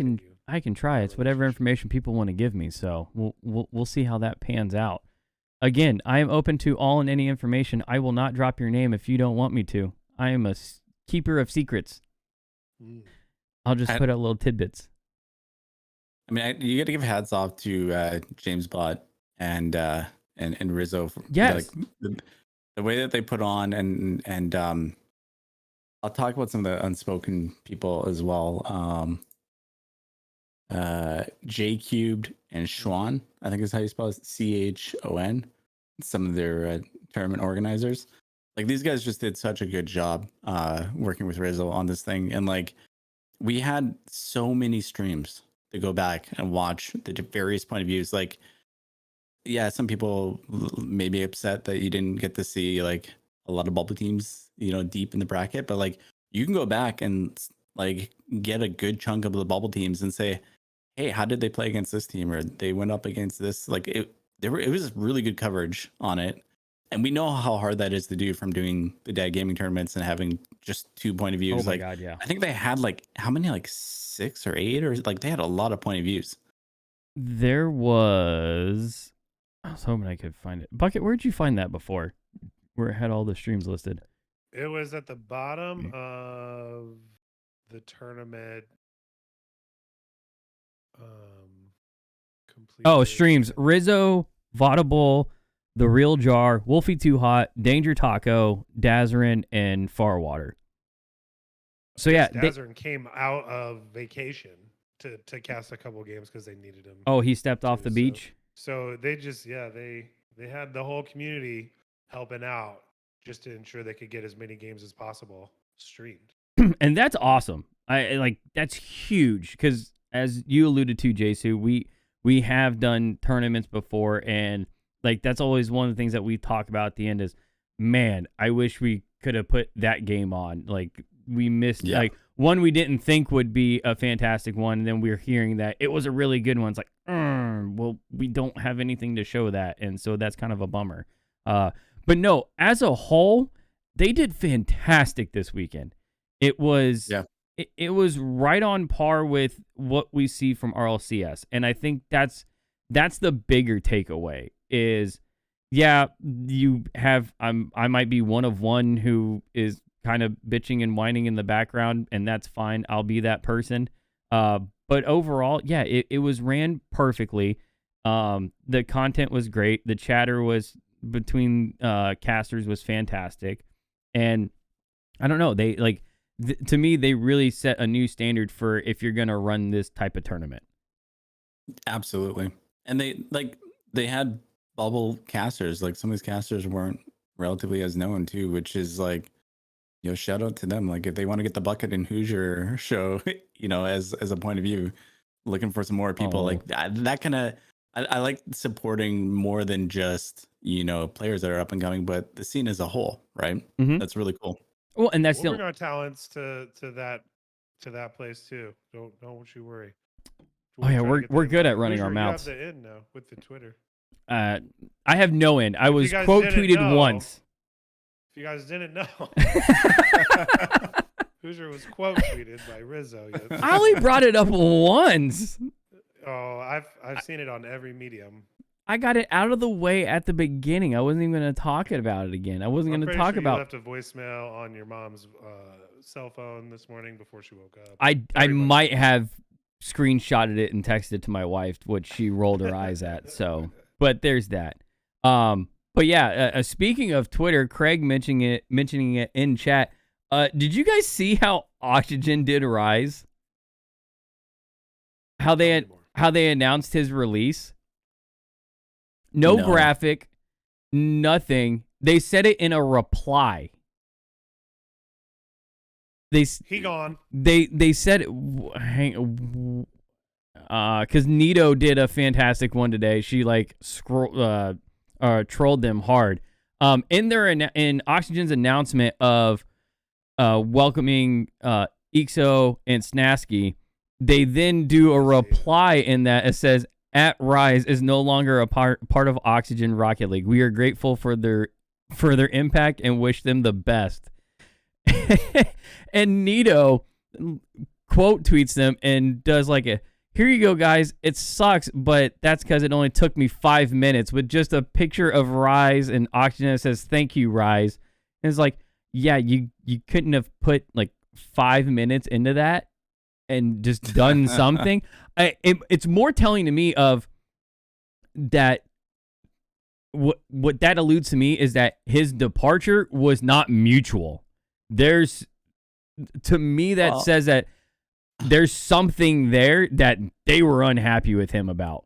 can try. It's whatever information people want to give me. So we'll see how that pans out. Again, I am open to all and any information. I will not drop your name if you don't want me to. I am a keeper of secrets. I'll just put out little tidbits.
I mean, you got to give hats off to James Bott and Rizzo.
Yes.
Like the way that they put on and I'll talk about some of the unspoken people as well. J Cubed and Schwan, I think is how you spell it, Chon. Some of their tournament organizers. Like these guys just did such a good job working with Rizzo on this thing, and like we had so many streams to go back and watch the various point of views. Like, yeah, some people may be upset that you didn't get to see like a lot of bubble teams, deep in the bracket, but like you can go back and like get a good chunk of the bubble teams and say, hey, how did they play against this team, or they went up against this? Like it was really good coverage on it. And we know how hard that is to do from doing the dad gaming tournaments and having just 2 point of views.
Oh my God, yeah.
I think they had like how many, like 6 or 8, or like they had a lot of point of views.
There was, I was hoping I could find it. Bucket, where'd you find that before? Where it had all the streams listed?
It was at the bottom of the tournament. Complete.
Oh, streams. Rizzo, Vaudable, The Real Jar, Wolfie Too Hot, Danger Taco, Dazarin, and Farwater. So yeah,
Dazarin came out of vacation to cast a couple games because they needed him.
Oh, he stepped off the beach.
So they just they had the whole community helping out just to ensure they could get as many games as possible streamed.
And that's awesome. I like that's huge because as you alluded to, JSU, we have done tournaments before, and like that's always one of the things that we talk about at the end is, man, I wish we could have put that game on. Like we missed like one we didn't think would be a fantastic one, and then we were hearing that it was a really good one. It's like, well, we don't have anything to show that, and so that's kind of a bummer. But no, as a whole, they did fantastic this weekend. It was it was right on par with what we see from RLCS, and I think that's the bigger takeaway is, you have I might be one of one who is kind of bitching and whining in the background, and that's fine. I'll be that person. But overall, it was ran perfectly. The content was great. The chatter was between casters was fantastic, and I don't know, they like to me they really set a new standard for if you're gonna run this type of tournament.
Absolutely. And they had bubble casters. Like some of these casters weren't relatively as known too, which is like, shout out to them. Like if they want to get the Bucket and Hoosier show, as a point of view, looking for some more people like that kind of, I like supporting more than just, players that are up and coming, but the scene as a whole, right? Mm-hmm. That's really cool.
Well, and that's
we'll bring our talents to that place too. Don't you worry.
We're good at running our mouths.
You have the end now with the Twitter.
I have no end. I was quote tweeted once.
If you guys didn't know, Hoosier was quote tweeted by Rizzo. Yes.
I only brought it up once.
Oh, I've seen it on every medium.
I got it out of the way at the beginning. I wasn't even going to talk about it again. I wasn't going to talk about.
You left a voicemail on your mom's cell phone this morning before she woke up.
I might have screenshotted it and texted it to my wife, which she rolled her eyes at. So, but there's that. But yeah, speaking of Twitter, Craig mentioning it in chat. Did you guys see how Oxygen did Rise? How they announced his release? No graphic, nothing. They said it in a reply.
He gone.
They said it. Because Nito did a fantastic one today. She like trolled them hard. In Oxygen's announcement of welcoming Ixo and Snasky, they then do a reply in that it says, "At Rise is no longer a part of Oxygen Rocket League. We are grateful for their impact and wish them the best." And Nito quote tweets them and does like a, "Here you go, guys. It sucks, but that's because it only took me 5 minutes," with just a picture of Rise and Oxygen that says, "Thank you, Rise." And it's like, yeah, you couldn't have put like 5 minutes into that and just done something. It's more telling to me of that. What that alludes to me is that his departure was not mutual. There's to me, that
Well,
says that there's something there that they were unhappy with him about.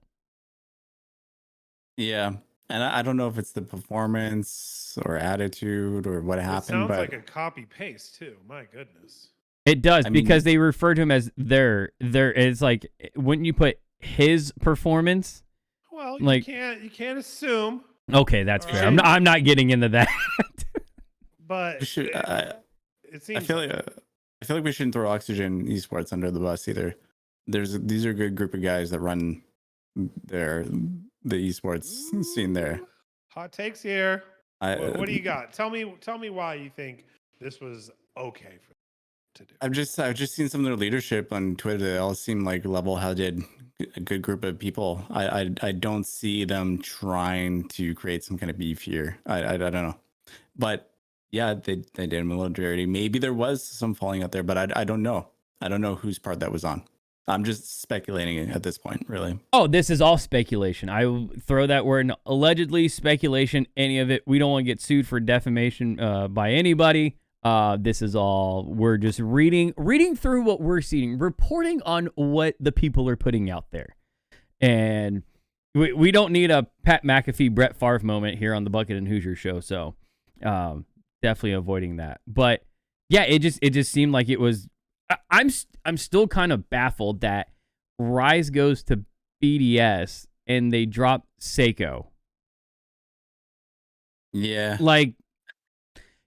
yeah. And I don't know if it's the performance or attitude or what
It
happened,
sounds
but
like a copy paste too. My goodness.
It does,
I
because
mean,
they refer to him as their. It's like, wouldn't you put his performance?
Well,
Like,
you can't assume,
okay, that's
All
fair.
right.
I'm not getting into that.
but
we should,
it
I
seems
feel
like
like I feel like we shouldn't throw Oxygen Esports under the bus either. These are a good group of guys that run the esports scene there.
Ooh, hot takes here.
I
What do you got? Tell me why you think this was okay for them to do.
I've just seen some of their leadership on Twitter. They all seem like level-headed, a good group of people. I don't see them trying to create some kind of beef here. I don't know, but yeah, they did him a little dirty. Maybe there was some falling out there, but I don't know. I don't know whose part that was on. I'm just speculating at this point, really.
Oh, this is all speculation. I will throw that word in, allegedly, speculation, any of it. We don't want to get sued for defamation by anybody. This is all, we're just reading through what we're seeing, reporting on what the people are putting out there. And we don't need a Pat McAfee, Brett Favre moment here on the Bucket and Hoosier show. So definitely avoiding that. But yeah, it just seemed like it was, I'm still kind of baffled that Rise goes to BDS and they drop Seiko.
Yeah,
Like,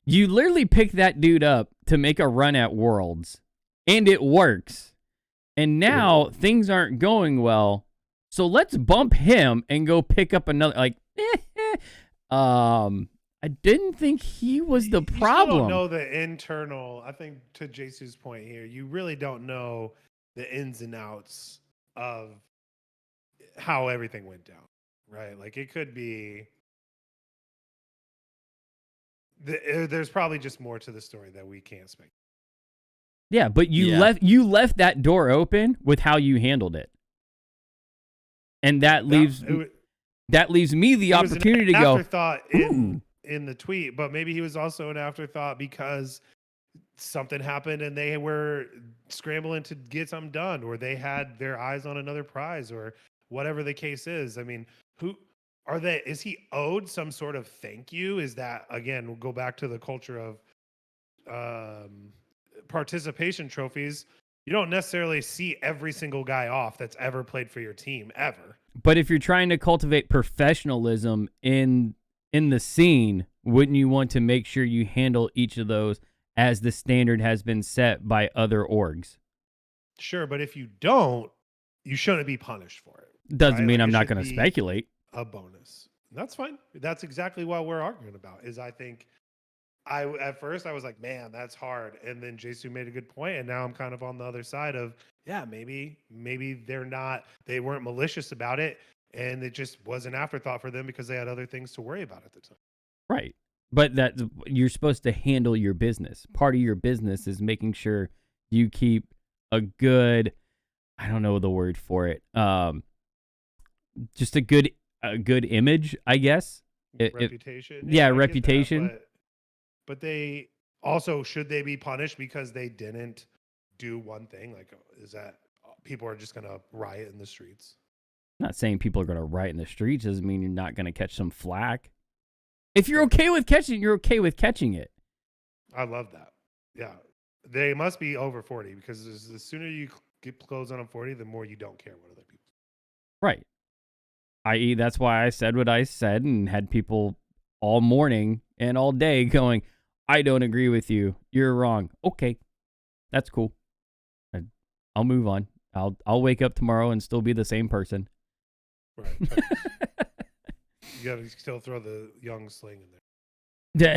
you literally pick that dude up to make a run at Worlds, and it works. And now things aren't going well, so let's bump him and go pick up another. Like, I didn't think he was the
You still
problem.
don't know the internal. I think to JSU's point here, you really don't know the ins and outs of how everything went down, right? Like it could be. There's probably just more to the story that we can't speculate.
Yeah, but you left that door open with how you handled it, and that leaves me the opportunity to go.
Afterthought in the tweet, but maybe he was also an afterthought because something happened and they were scrambling to get something done, or they had their eyes on another prize, or whatever the case is. I mean, who are they? Is he owed some sort of thank you? Is that, again, we'll go back to the culture of participation trophies. You don't necessarily see every single guy off that's ever played for your team ever.
But if you're trying to cultivate professionalism in the scene, wouldn't you want to make sure you handle each of those as the standard has been set by other orgs?
Sure, but if you don't, you shouldn't be punished for it.
Doesn't
right?
mean
Like,
I'm
it
not
should
going to
be
speculate.
a bonus. That's fine. That's exactly what we're arguing about. Is I think at first I was like, man, that's hard, and then JSU made a good point, and now I'm kind of on the other side of, yeah, maybe they weren't malicious about it, and it just was an afterthought for them because they had other things to worry about at the time.
Right. But that you're supposed to handle your business. Part of your business is making sure you keep a good, I don't know the word for it. Just a good image, I guess.
Reputation.
Yeah,
I get that,
reputation.
but they also, should they be punished because they didn't do one thing? Like, is that people are just gonna riot in the streets?
I'm not saying people are going to riot in the streets. Doesn't mean you're not going to catch some flack. If you're okay with catching it, you're okay with catching it.
I love that. Yeah, they must be over 40, because the sooner you get close on 40, the more you don't care what other people.
Right. I.e., that's why I said what I said and had people all morning and all day going, I don't agree with you. You're wrong. Okay, that's cool. I'll move on. I'll wake up tomorrow and still be the same person.
Right. You gotta still throw the young sling in there.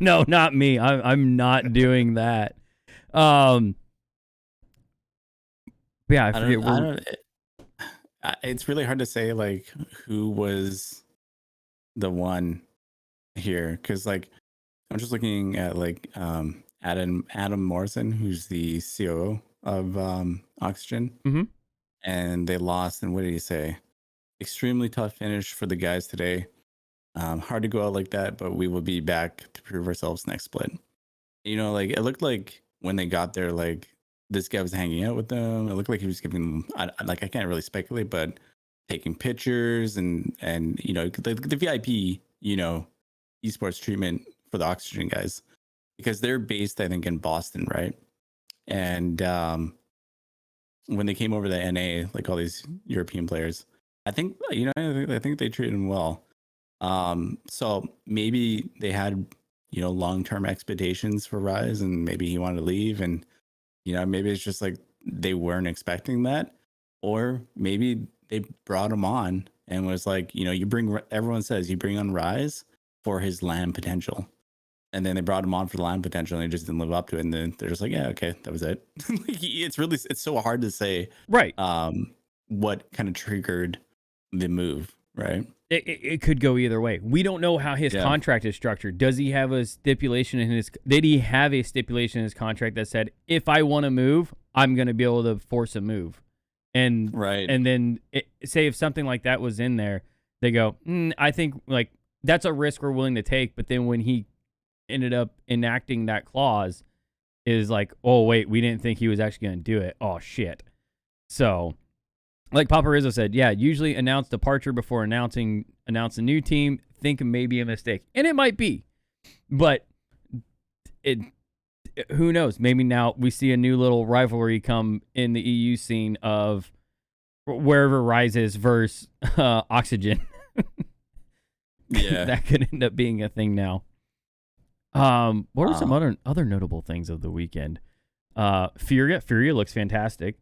No, not me. I'm not doing that. Yeah, I forget.
It's really hard to say like who was the one here, because like I'm just looking at like Adam Morrison, who's the COO of Oxygen, and they lost. And what did he say? Extremely tough finish for the guys today. Hard to go out like that, but we will be back to prove ourselves next split. like it looked like when they got there, like this guy was hanging out with them. It looked like he was giving them, I can't really speculate, but taking pictures and the VIP, esports treatment for the Oxygen guys, because they're based, I think, in Boston, right? And when they came over to NA, like all these European players, I think I think they treated him well. So maybe they had long-term expectations for Rise, and maybe he wanted to leave, and maybe it's just like they weren't expecting that, or maybe they brought him on and was like, everyone says you bring on Rise for his LAN potential. And then they brought him on for the LAN potential, and he just didn't live up to it. And then they're just like, yeah, okay, that was it. It's so hard to say,
Right.
What kind of triggered the move, right?
It could go either way. We don't know how his contract is structured. Did he have a stipulation in his contract that said, if I want to move, I'm going to be able to force a move? And
right.
And then say if something like that was in there, they go, I think like that's a risk we're willing to take. But then when he ended up enacting that clause, is like, oh wait, we didn't think he was actually going to do it. Oh shit. So like Papa Rizzo said, yeah, usually announce departure before announce a new team. Think it may be a mistake, and it might be, but who knows? Maybe now we see a new little rivalry come in the EU scene of wherever Rise is versus Oxygen.
Yeah,
that could end up being a thing now. What are some other notable things of the weekend? Furia looks fantastic.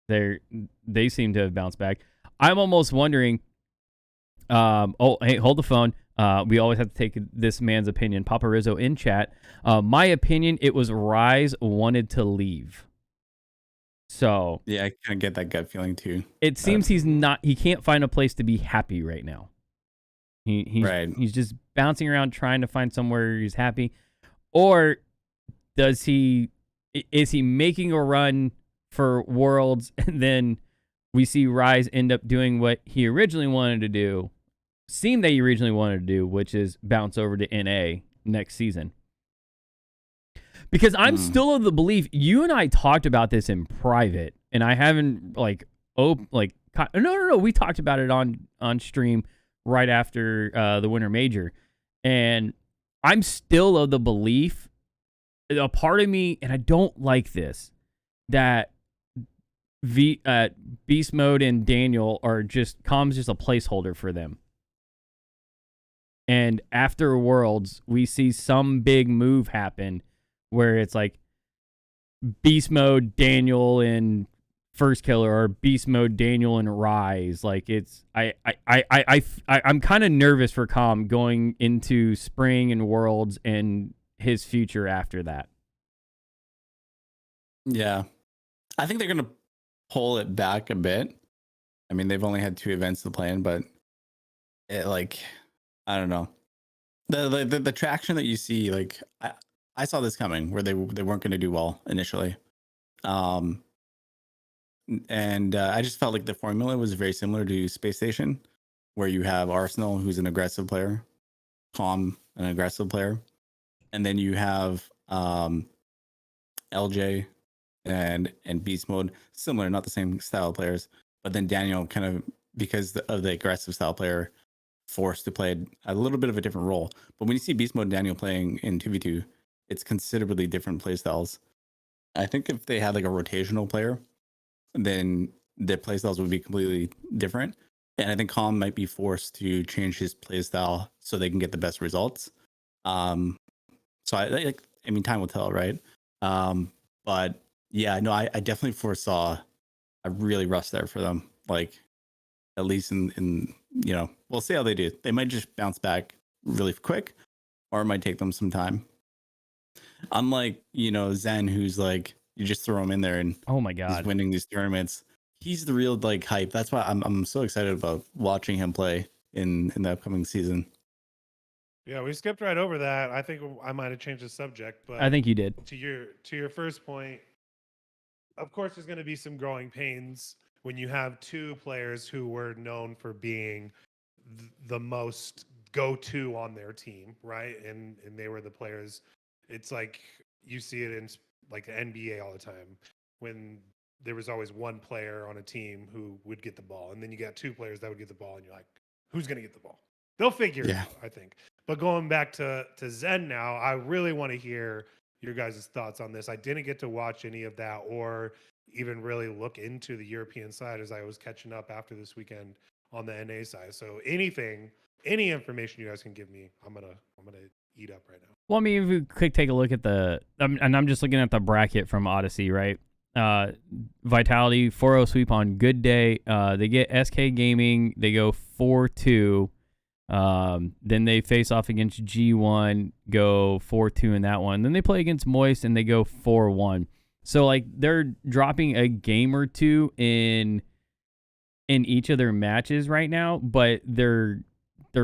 They seem to have bounced back. I'm almost wondering. Hey, hold the phone. We always have to take this man's opinion. Papa Rizzo in chat. My opinion, it was Rise wanted to leave. So
yeah, I kind of get that gut feeling too.
It seems he can't find a place to be happy right now. He's just bouncing around trying to find somewhere he's happy. Or is he making a run for Worlds, and then we see Rise end up doing what he originally wanted to do, which is bounce over to NA next season? Because I'm still of the belief, you and I talked about this in private, and I haven't no, we talked about it on stream right after the Winter Major, and I'm still of the belief, a part of me, and I don't like this, that Beast Mode and Daniel are Calm's just a placeholder for them. And after Worlds, we see some big move happen where it's like Beast Mode, Daniel, and First Killer, or Beast Mode, Daniel, and Rise. Like I'm kind of nervous for Calm going into Spring and Worlds and his future after that.
Yeah, I think they're gonna pull it back a bit. I mean, they've only had 2 events to plan, but I don't know. The traction that you see, like I saw this coming, where they weren't going to do well initially, and I just felt like the formula was very similar to Space Station, where you have Arsenal, who's an aggressive player, Calm, an aggressive player, and then you have LJ and Beast Mode, similar, not the same style of players, but then Daniel, kind of because of the aggressive style player, forced to play a little bit of a different role. But when you see Beast Mode and Daniel playing in 2v2, it's considerably different play styles. I think if they had like a rotational player, then their play styles would be completely different. And I think Calm might be forced to change his play style so they can get the best results. So I mean, time will tell, right? But yeah, no, I definitely foresaw a really rough start for them. Like, at least in we'll see how they do. They might just bounce back really quick, or it might take them some time. Unlike Zen, who's like, you just throw him in there and
oh my god,
he's winning these tournaments. He's the real like hype. That's why I'm so excited about watching him play in the upcoming season.
Yeah, we skipped right over that. I think I might have changed the subject, but
I think you did.
To your first point, of course, there's going to be some growing pains when you have 2 players who were known for being the most go-to on their team, right? And they were the players. It's like you see it in like the NBA all the time when there was always one player on a team who would get the ball, and then you got two players that would get the ball, and you're like, who's going to get the ball? They'll figure it out, I think. But going back to Zen now, I really want to hear your guys' thoughts on this. I didn't get to watch any of that or even really look into the European side as I was catching up after this weekend on the NA side. So any information you guys can give me, I'm gonna eat up right now.
Well, I mean, if we quick take a look at and I'm just looking at the bracket from Odyssey, right? Vitality 4-0 sweep on good day. They get SK Gaming. They go 4-2. Then they face off against G1, go 4-2 in that one. Then they play against Moist and they go 4-1. So like they're dropping a game or two in each of their matches right now, but they're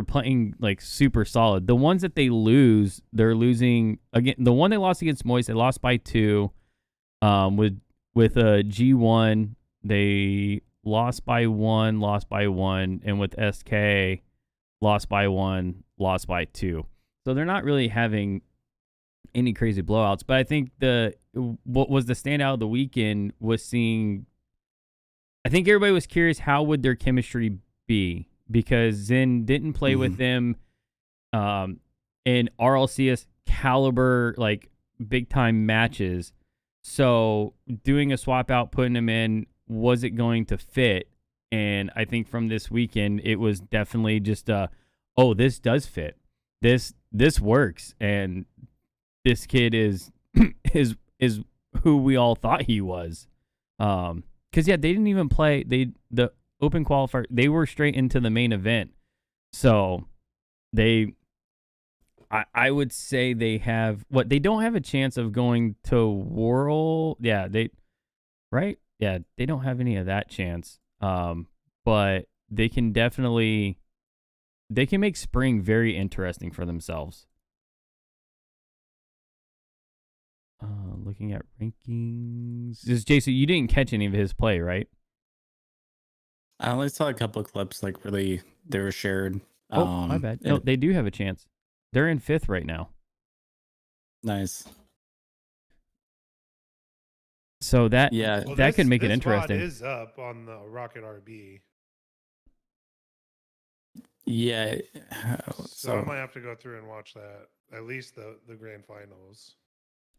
playing like super solid. The ones that they lose, they're losing again. The one they lost against Moist, they lost by 2. With G1, they lost by 1, and with SK, lost by 1, lost by 2. So they're not really having any crazy blowouts. But I think what was the standout of the weekend was seeing. I think everybody was curious how would their chemistry be, because Zen didn't play with them in RLCS caliber like big time matches. So doing a swap out, putting him in, was it going to fit? And I think from this weekend, it was definitely just this does fit. This works, and this kid is who we all thought he was. Because they didn't even play the open qualifier. They were straight into the main event. So I would say they have they don't have a chance of going to World. Yeah, they don't have any of that chance. But they can make spring very interesting for themselves. Looking at rankings, this JSU, you didn't catch any of his play, right?
I only saw a couple of clips, like really they were shared.
Oh, my bad. No, they do have a chance. They're in 5th right now.
Nice.
So that could make it interesting.
This is up on the Rocket RB.
Yeah.
So I might have to go through and watch that. At least the grand finals.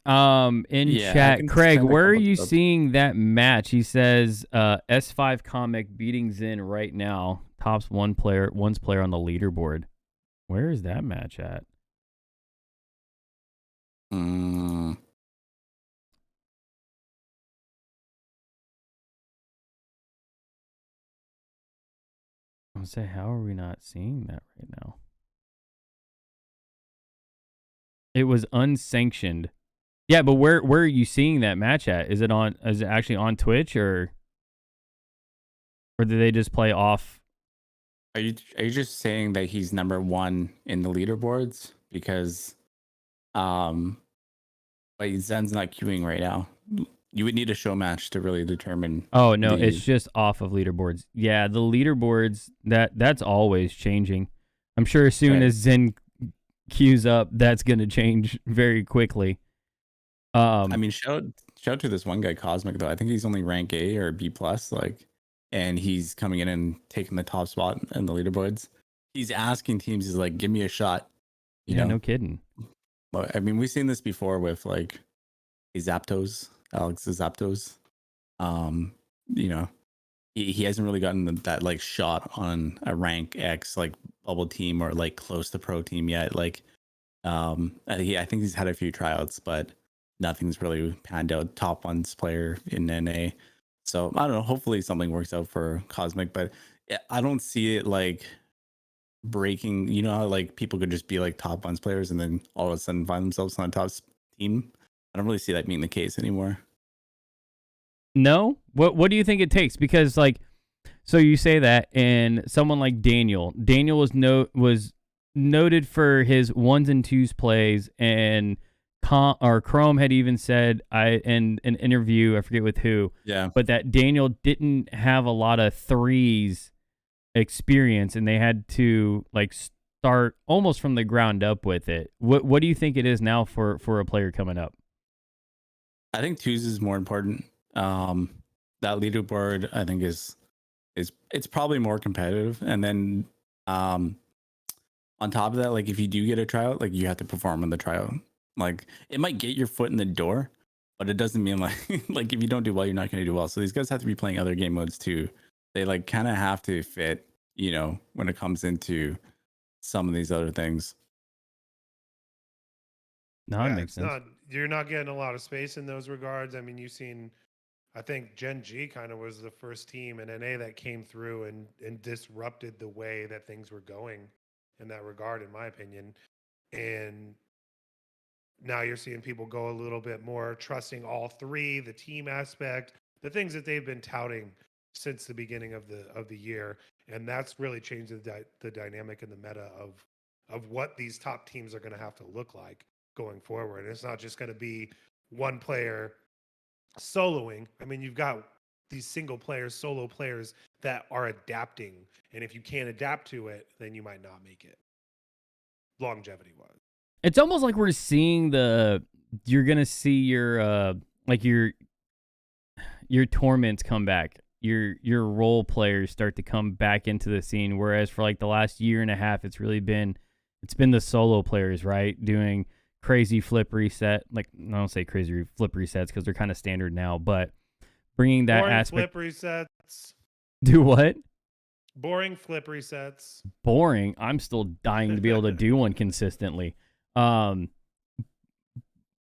Chat, Craig, where are you seeing that match? He says S5 Comic beating Zen right now. Tops one's player on the leaderboard. Where is that match at?
Mm.
I was say, how are we not seeing that right now? It was unsanctioned. Yeah, but where are you seeing that match at? Is it actually on Twitch or did they just play off?
Are you just saying that he's number 1 in the leaderboards because but Zen's not queuing right now? You would need a show match to really determine.
Oh no, it's just off of leaderboards. Yeah, the leaderboards that's always changing. I'm sure as soon as Zen queues up, that's gonna change very quickly.
I mean, shout out to this one guy, Cosmic, though. I think he's only rank A or B+, and he's coming in and taking the top spot in the leaderboards. He's asking teams, he's like, give me a shot. You know?
No kidding.
I mean, we've seen this before with like Alex Zapdos. He hasn't really gotten that like shot on a rank X like bubble team or like close to pro team yet. Like, I think he's had a few tryouts, but nothing's really panned out. Top ones player in NA. So I don't know. Hopefully something works out for Cosmic, but I don't see it like breaking. You know how like people could just be like top ones players and then all of a sudden find themselves on a top team. I don't really see that being the case anymore.
No? What do you think it takes? Because like, so you say that, and someone like Daniel was noted for his 1s and 2s plays, and Chrome had even said in an interview, I forget with who, but that Daniel didn't have a lot of 3s experience, and they had to like start almost from the ground up with it. What do you think it is now for a player coming up?
I think twos is more important. That leaderboard I think is it's probably more competitive, and then on top of that, like if you do get a tryout, like you have to perform in the tryout. Like it might get your foot in the door, but it doesn't mean like like if you don't do well, you're not going to do well. So these guys have to be playing other game modes too. They like kind of have to fit, you know, when it comes into some of these other things.
No, it
Yeah,
makes
it's
sense.
not. You're not getting a lot of space in those regards. I mean, you've seen. I think Gen G kind of was the first team in NA that came through and disrupted the way that things were going in that regard, in my opinion. And now you're seeing people go a little bit more trusting all three, the team aspect, the things that they've been touting since the beginning of the year, and that's really changed the dynamic and the meta of what these top teams are going to have to look like going forward. And it's not just going to be one player soloing. I mean, you've got these single players, solo players that are adapting, and if you can't adapt to it, then you might not make it longevity wise.
It's almost like we're seeing you're gonna see your like your torments come back. Your role players start to come back into the scene. Whereas for like the last year and a half, it's been the solo players, right? Doing crazy flip reset. Like I don't say crazy flip resets because they're kind of standard now, but bringing that
Boring
aspect.
flip resets.
Do what?
Boring flip resets.
Boring. I'm still dying to be able to do one consistently.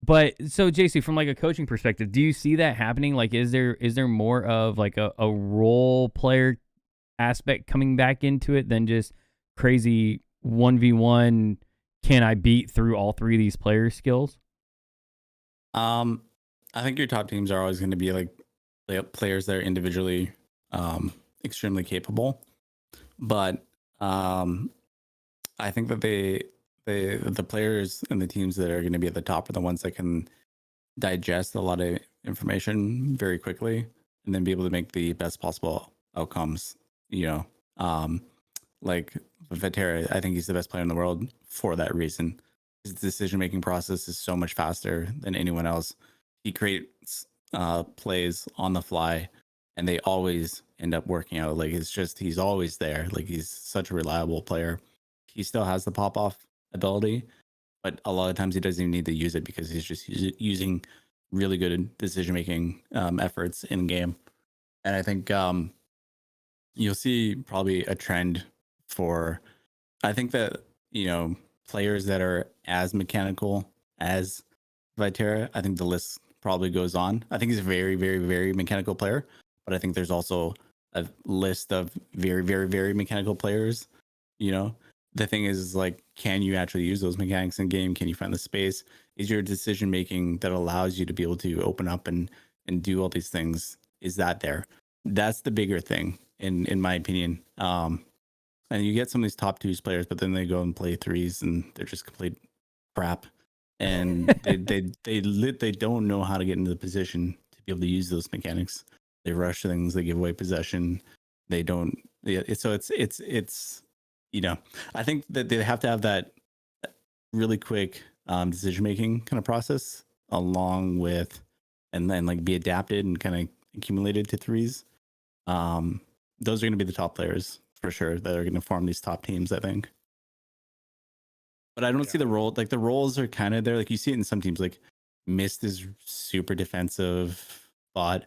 But so JC, from like a coaching perspective, do you see that happening? Like, is there more of like a role player aspect coming back into it than just crazy 1v1? Can I beat through all three of these players' skills?
I think your top teams are always going to be like players that are individually extremely capable, but I think that the players and the teams that are going to be at the top are the ones that can digest a lot of information very quickly and then be able to make the best possible outcomes. You know, like Vetera, I think he's the best player in the world for that reason. His decision-making process is so much faster than anyone else. He creates plays on the fly, and they always end up working out. Like it's just he's always there. Like he's such a reliable player. He still has the pop-off ability, but a lot of times he doesn't even need to use it because he's just using really good decision-making efforts in game. And I think you'll see probably a trend for, I think that, you know, players that are as mechanical as Vitera, I think the list probably goes on. I think he's a very, very, very mechanical player, but I think there's also a list of very, very, very mechanical players. You know, the thing is like, can you actually use those mechanics in game? Can you find the space? Is your decision making that allows you to be able to open up and do all these things? Is that there? That's the bigger thing in my opinion. And you get some of these top twos players, but then they go and play threes and they're just complete crap. And they don't know how to get into the position to be able to use those mechanics. They rush things, they give away possession. They don't. So it's you know, I think that they have to have that really quick decision making kind of process along with, and then like be adapted and kind of accumulated to threes. Those are going to be the top players for sure that are going to form these top teams, I think. But I don't see the role, like the roles are kind of there. Like you see it in some teams, like Mist is super defensive, but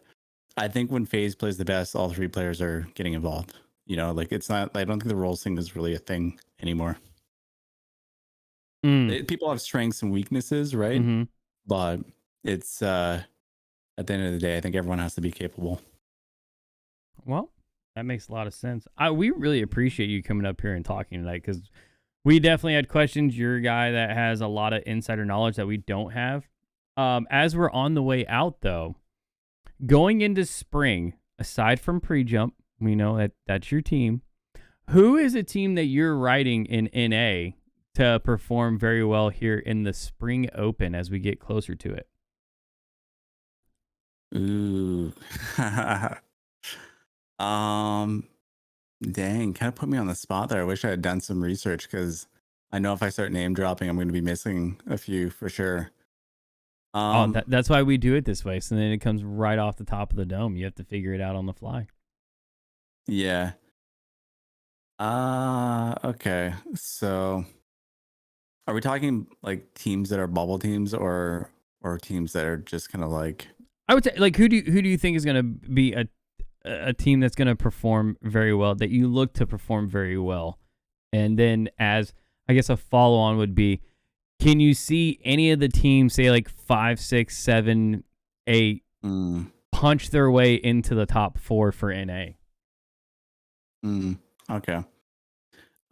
I think when FaZe plays the best, all three players are getting involved. You know, like it's not, I don't think the roles thing is really a thing anymore. People have strengths and weaknesses, right?
Mm-hmm.
But it's, at the end of the day, I think everyone has to be capable.
Well, that makes a lot of sense. We really appreciate you coming up here and talking tonight because we definitely had questions. You're a guy that has a lot of insider knowledge that we don't have. As we're on the way out, though, going into spring, aside from Prejump, we know that that's your team. Who is a team that you're riding in NA to perform very well here in the Spring Open as we get closer to it?
Ooh. Dang, kind of put me on the spot there. I wish I had done some research because I know if I start name dropping, I'm going to be missing a few for sure.
Oh, that's why we do it this way. So then it comes right off the top of the dome. You have to figure it out on the fly.
Yeah. Okay. So are we talking like teams that are bubble teams or teams that are just kind of like
I would say, like, who do you think is going to be a team that's going to perform very well, that you look to perform very well? And then, as I guess a follow on would be, can you see any of the teams, say like 5, 6, 7, 8, punch their way into the top 4 for NA?
Okay.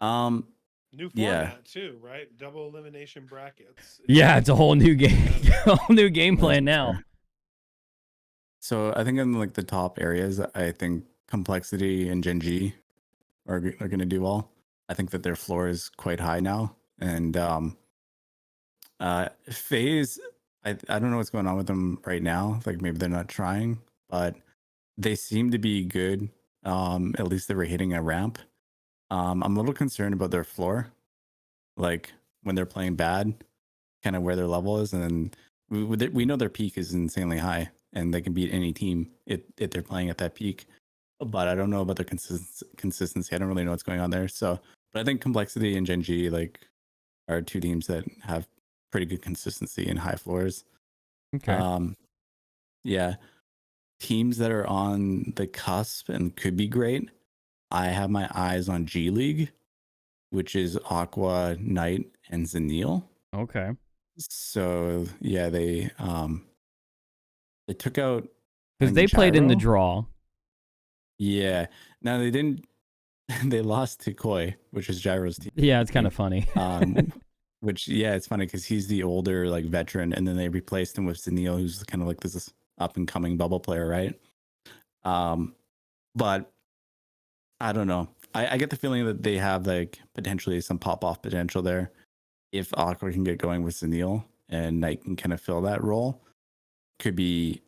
New
Yeah.
format too, right? Double elimination brackets.
Yeah, it's a whole new game, whole new game plan now.
So I think in like the top areas, I think Complexity and Gen G are going to do well. I think that their floor is quite high now, and FaZe, I don't know what's going on with them right now. Like maybe they're not trying, but they seem to be good. At least they were hitting a ramp. I'm a little concerned about their floor, like when they're playing bad, kind of where their level is, and then we know their peak is insanely high, and they can beat any team if they're playing at that peak. But I don't know about their consistency. I don't really know what's going on there. So, but I think Complexity and Gen G like are two teams that have pretty good consistency and high floors.
Okay.
Yeah, teams that are on the cusp and could be great. I have my eyes on G League, which is Aqua, Knight, and Zenil.
Okay.
So yeah, they took out
because they played in the
Gyro.
draw.
Yeah. Now they didn't. They lost to Koi, which is Gyro's team.
Yeah, it's kind of funny.
Which yeah, it's funny because he's the older like veteran, and then they replaced him with Zenil, who's kind of like this up and coming bubble player, right? But I don't know. I get the feeling that they have like potentially some pop off potential there if Aqua can get going with Zenil and Knight can kind of fill that role. Could be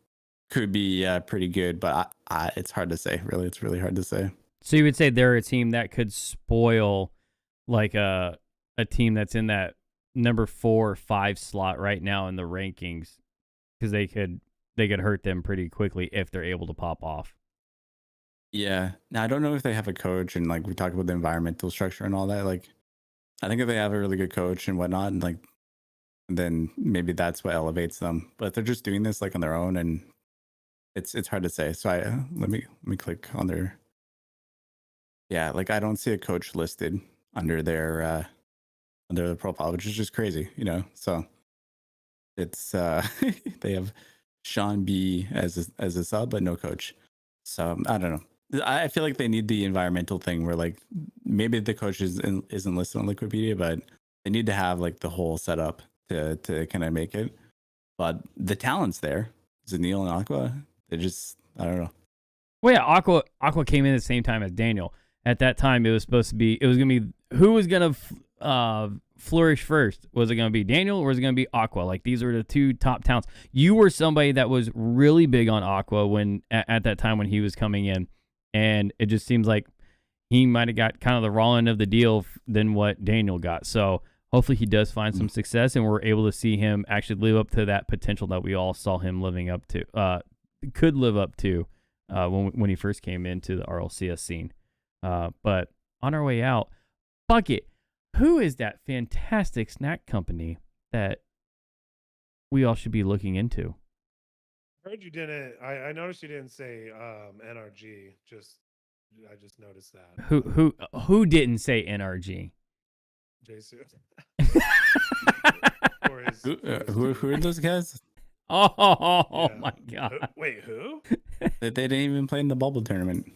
pretty good, but it's hard to say. Really, it's really hard to say.
So you would say they're a team that could spoil like a team that's in that number 4 or 5 slot right now in the rankings, because they could hurt them pretty quickly if they're able to pop off.
Yeah. Now I don't know if they have a coach, and like we talked about the environmental structure and all that. Like I think if they have a really good coach and whatnot, and like then maybe that's what elevates them. But if they're just doing this like on their own, and it's hard to say. So let me click on their. Yeah, like I don't see a coach listed under their profile, which is just crazy, you know. So it's they have Sean B as a sub, but no coach. So I don't know. I feel like they need the environmental thing where like maybe the coach isn't listed on Wikipedia, but they need to have like the whole setup to kind of make it. But the talent's there. Zenil and Aqua, they just I don't know.
Well, yeah, Aqua came in at the same time as Daniel. At that time, it was going to be who was going to flourish first. Was it going to be Daniel or was it going to be Aqua? Like, these were the two top talents. You were somebody that was really big on Aqua when at that time when he was coming in, and it just seems like he might have got kind of the raw end of the deal than what Daniel got. So hopefully he does find some success, and we're able to see him actually live up to that potential that we all saw him living up to, could live up to when he first came into the RLCS scene. But on our way out, Bucket, who is that fantastic snack company that we all should be looking into?
I heard you didn't. I noticed you didn't say NRG. I just noticed that.
Who didn't say NRG?
JSU.
Who are those guys?
Oh my god!
Wait, who?
They didn't even play in the bubble tournament.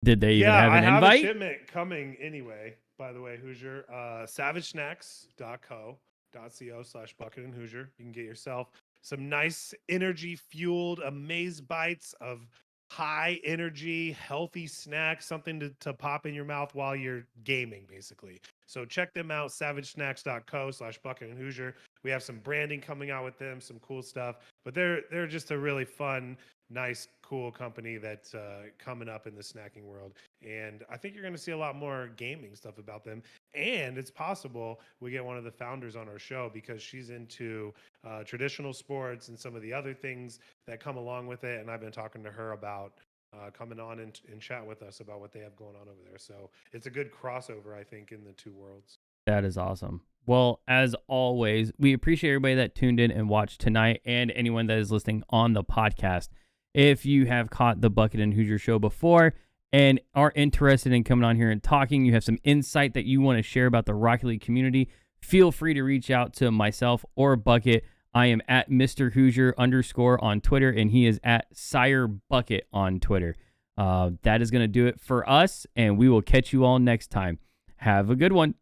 Did they even have an invite?
I have a shipment coming anyway. By the way, Hoosier, savagesnacks.co.co/bucket and Hoosier. You can get yourself some nice energy fueled amaze bites of high energy, healthy snacks, something to pop in your mouth while you're gaming, basically. So check them out, savagesnacks.co/bucket and Hoosier. We have some branding coming out with them, some cool stuff, but they're just a really fun, nice, cool company that's coming up in the snacking world. And I think you're going to see a lot more gaming stuff about them. And it's possible we get one of the founders on our show because she's into traditional sports and some of the other things that come along with it. And I've been talking to her about coming on and chat with us about what they have going on over there. So it's a good crossover, I think, in the two worlds.
That is awesome. Well, as always, we appreciate everybody that tuned in and watched tonight and anyone that is listening on the podcast. If you have caught the Bucket and Hoosier Show before and are interested in coming on here and talking, you have some insight that you want to share about the Rocket League community, feel free to reach out to myself or Bucket. I am at Mr. Hoosier _ on Twitter, and he is at Sire Bucket on Twitter. That is going to do it for us, and we will catch you all next time. Have a good one.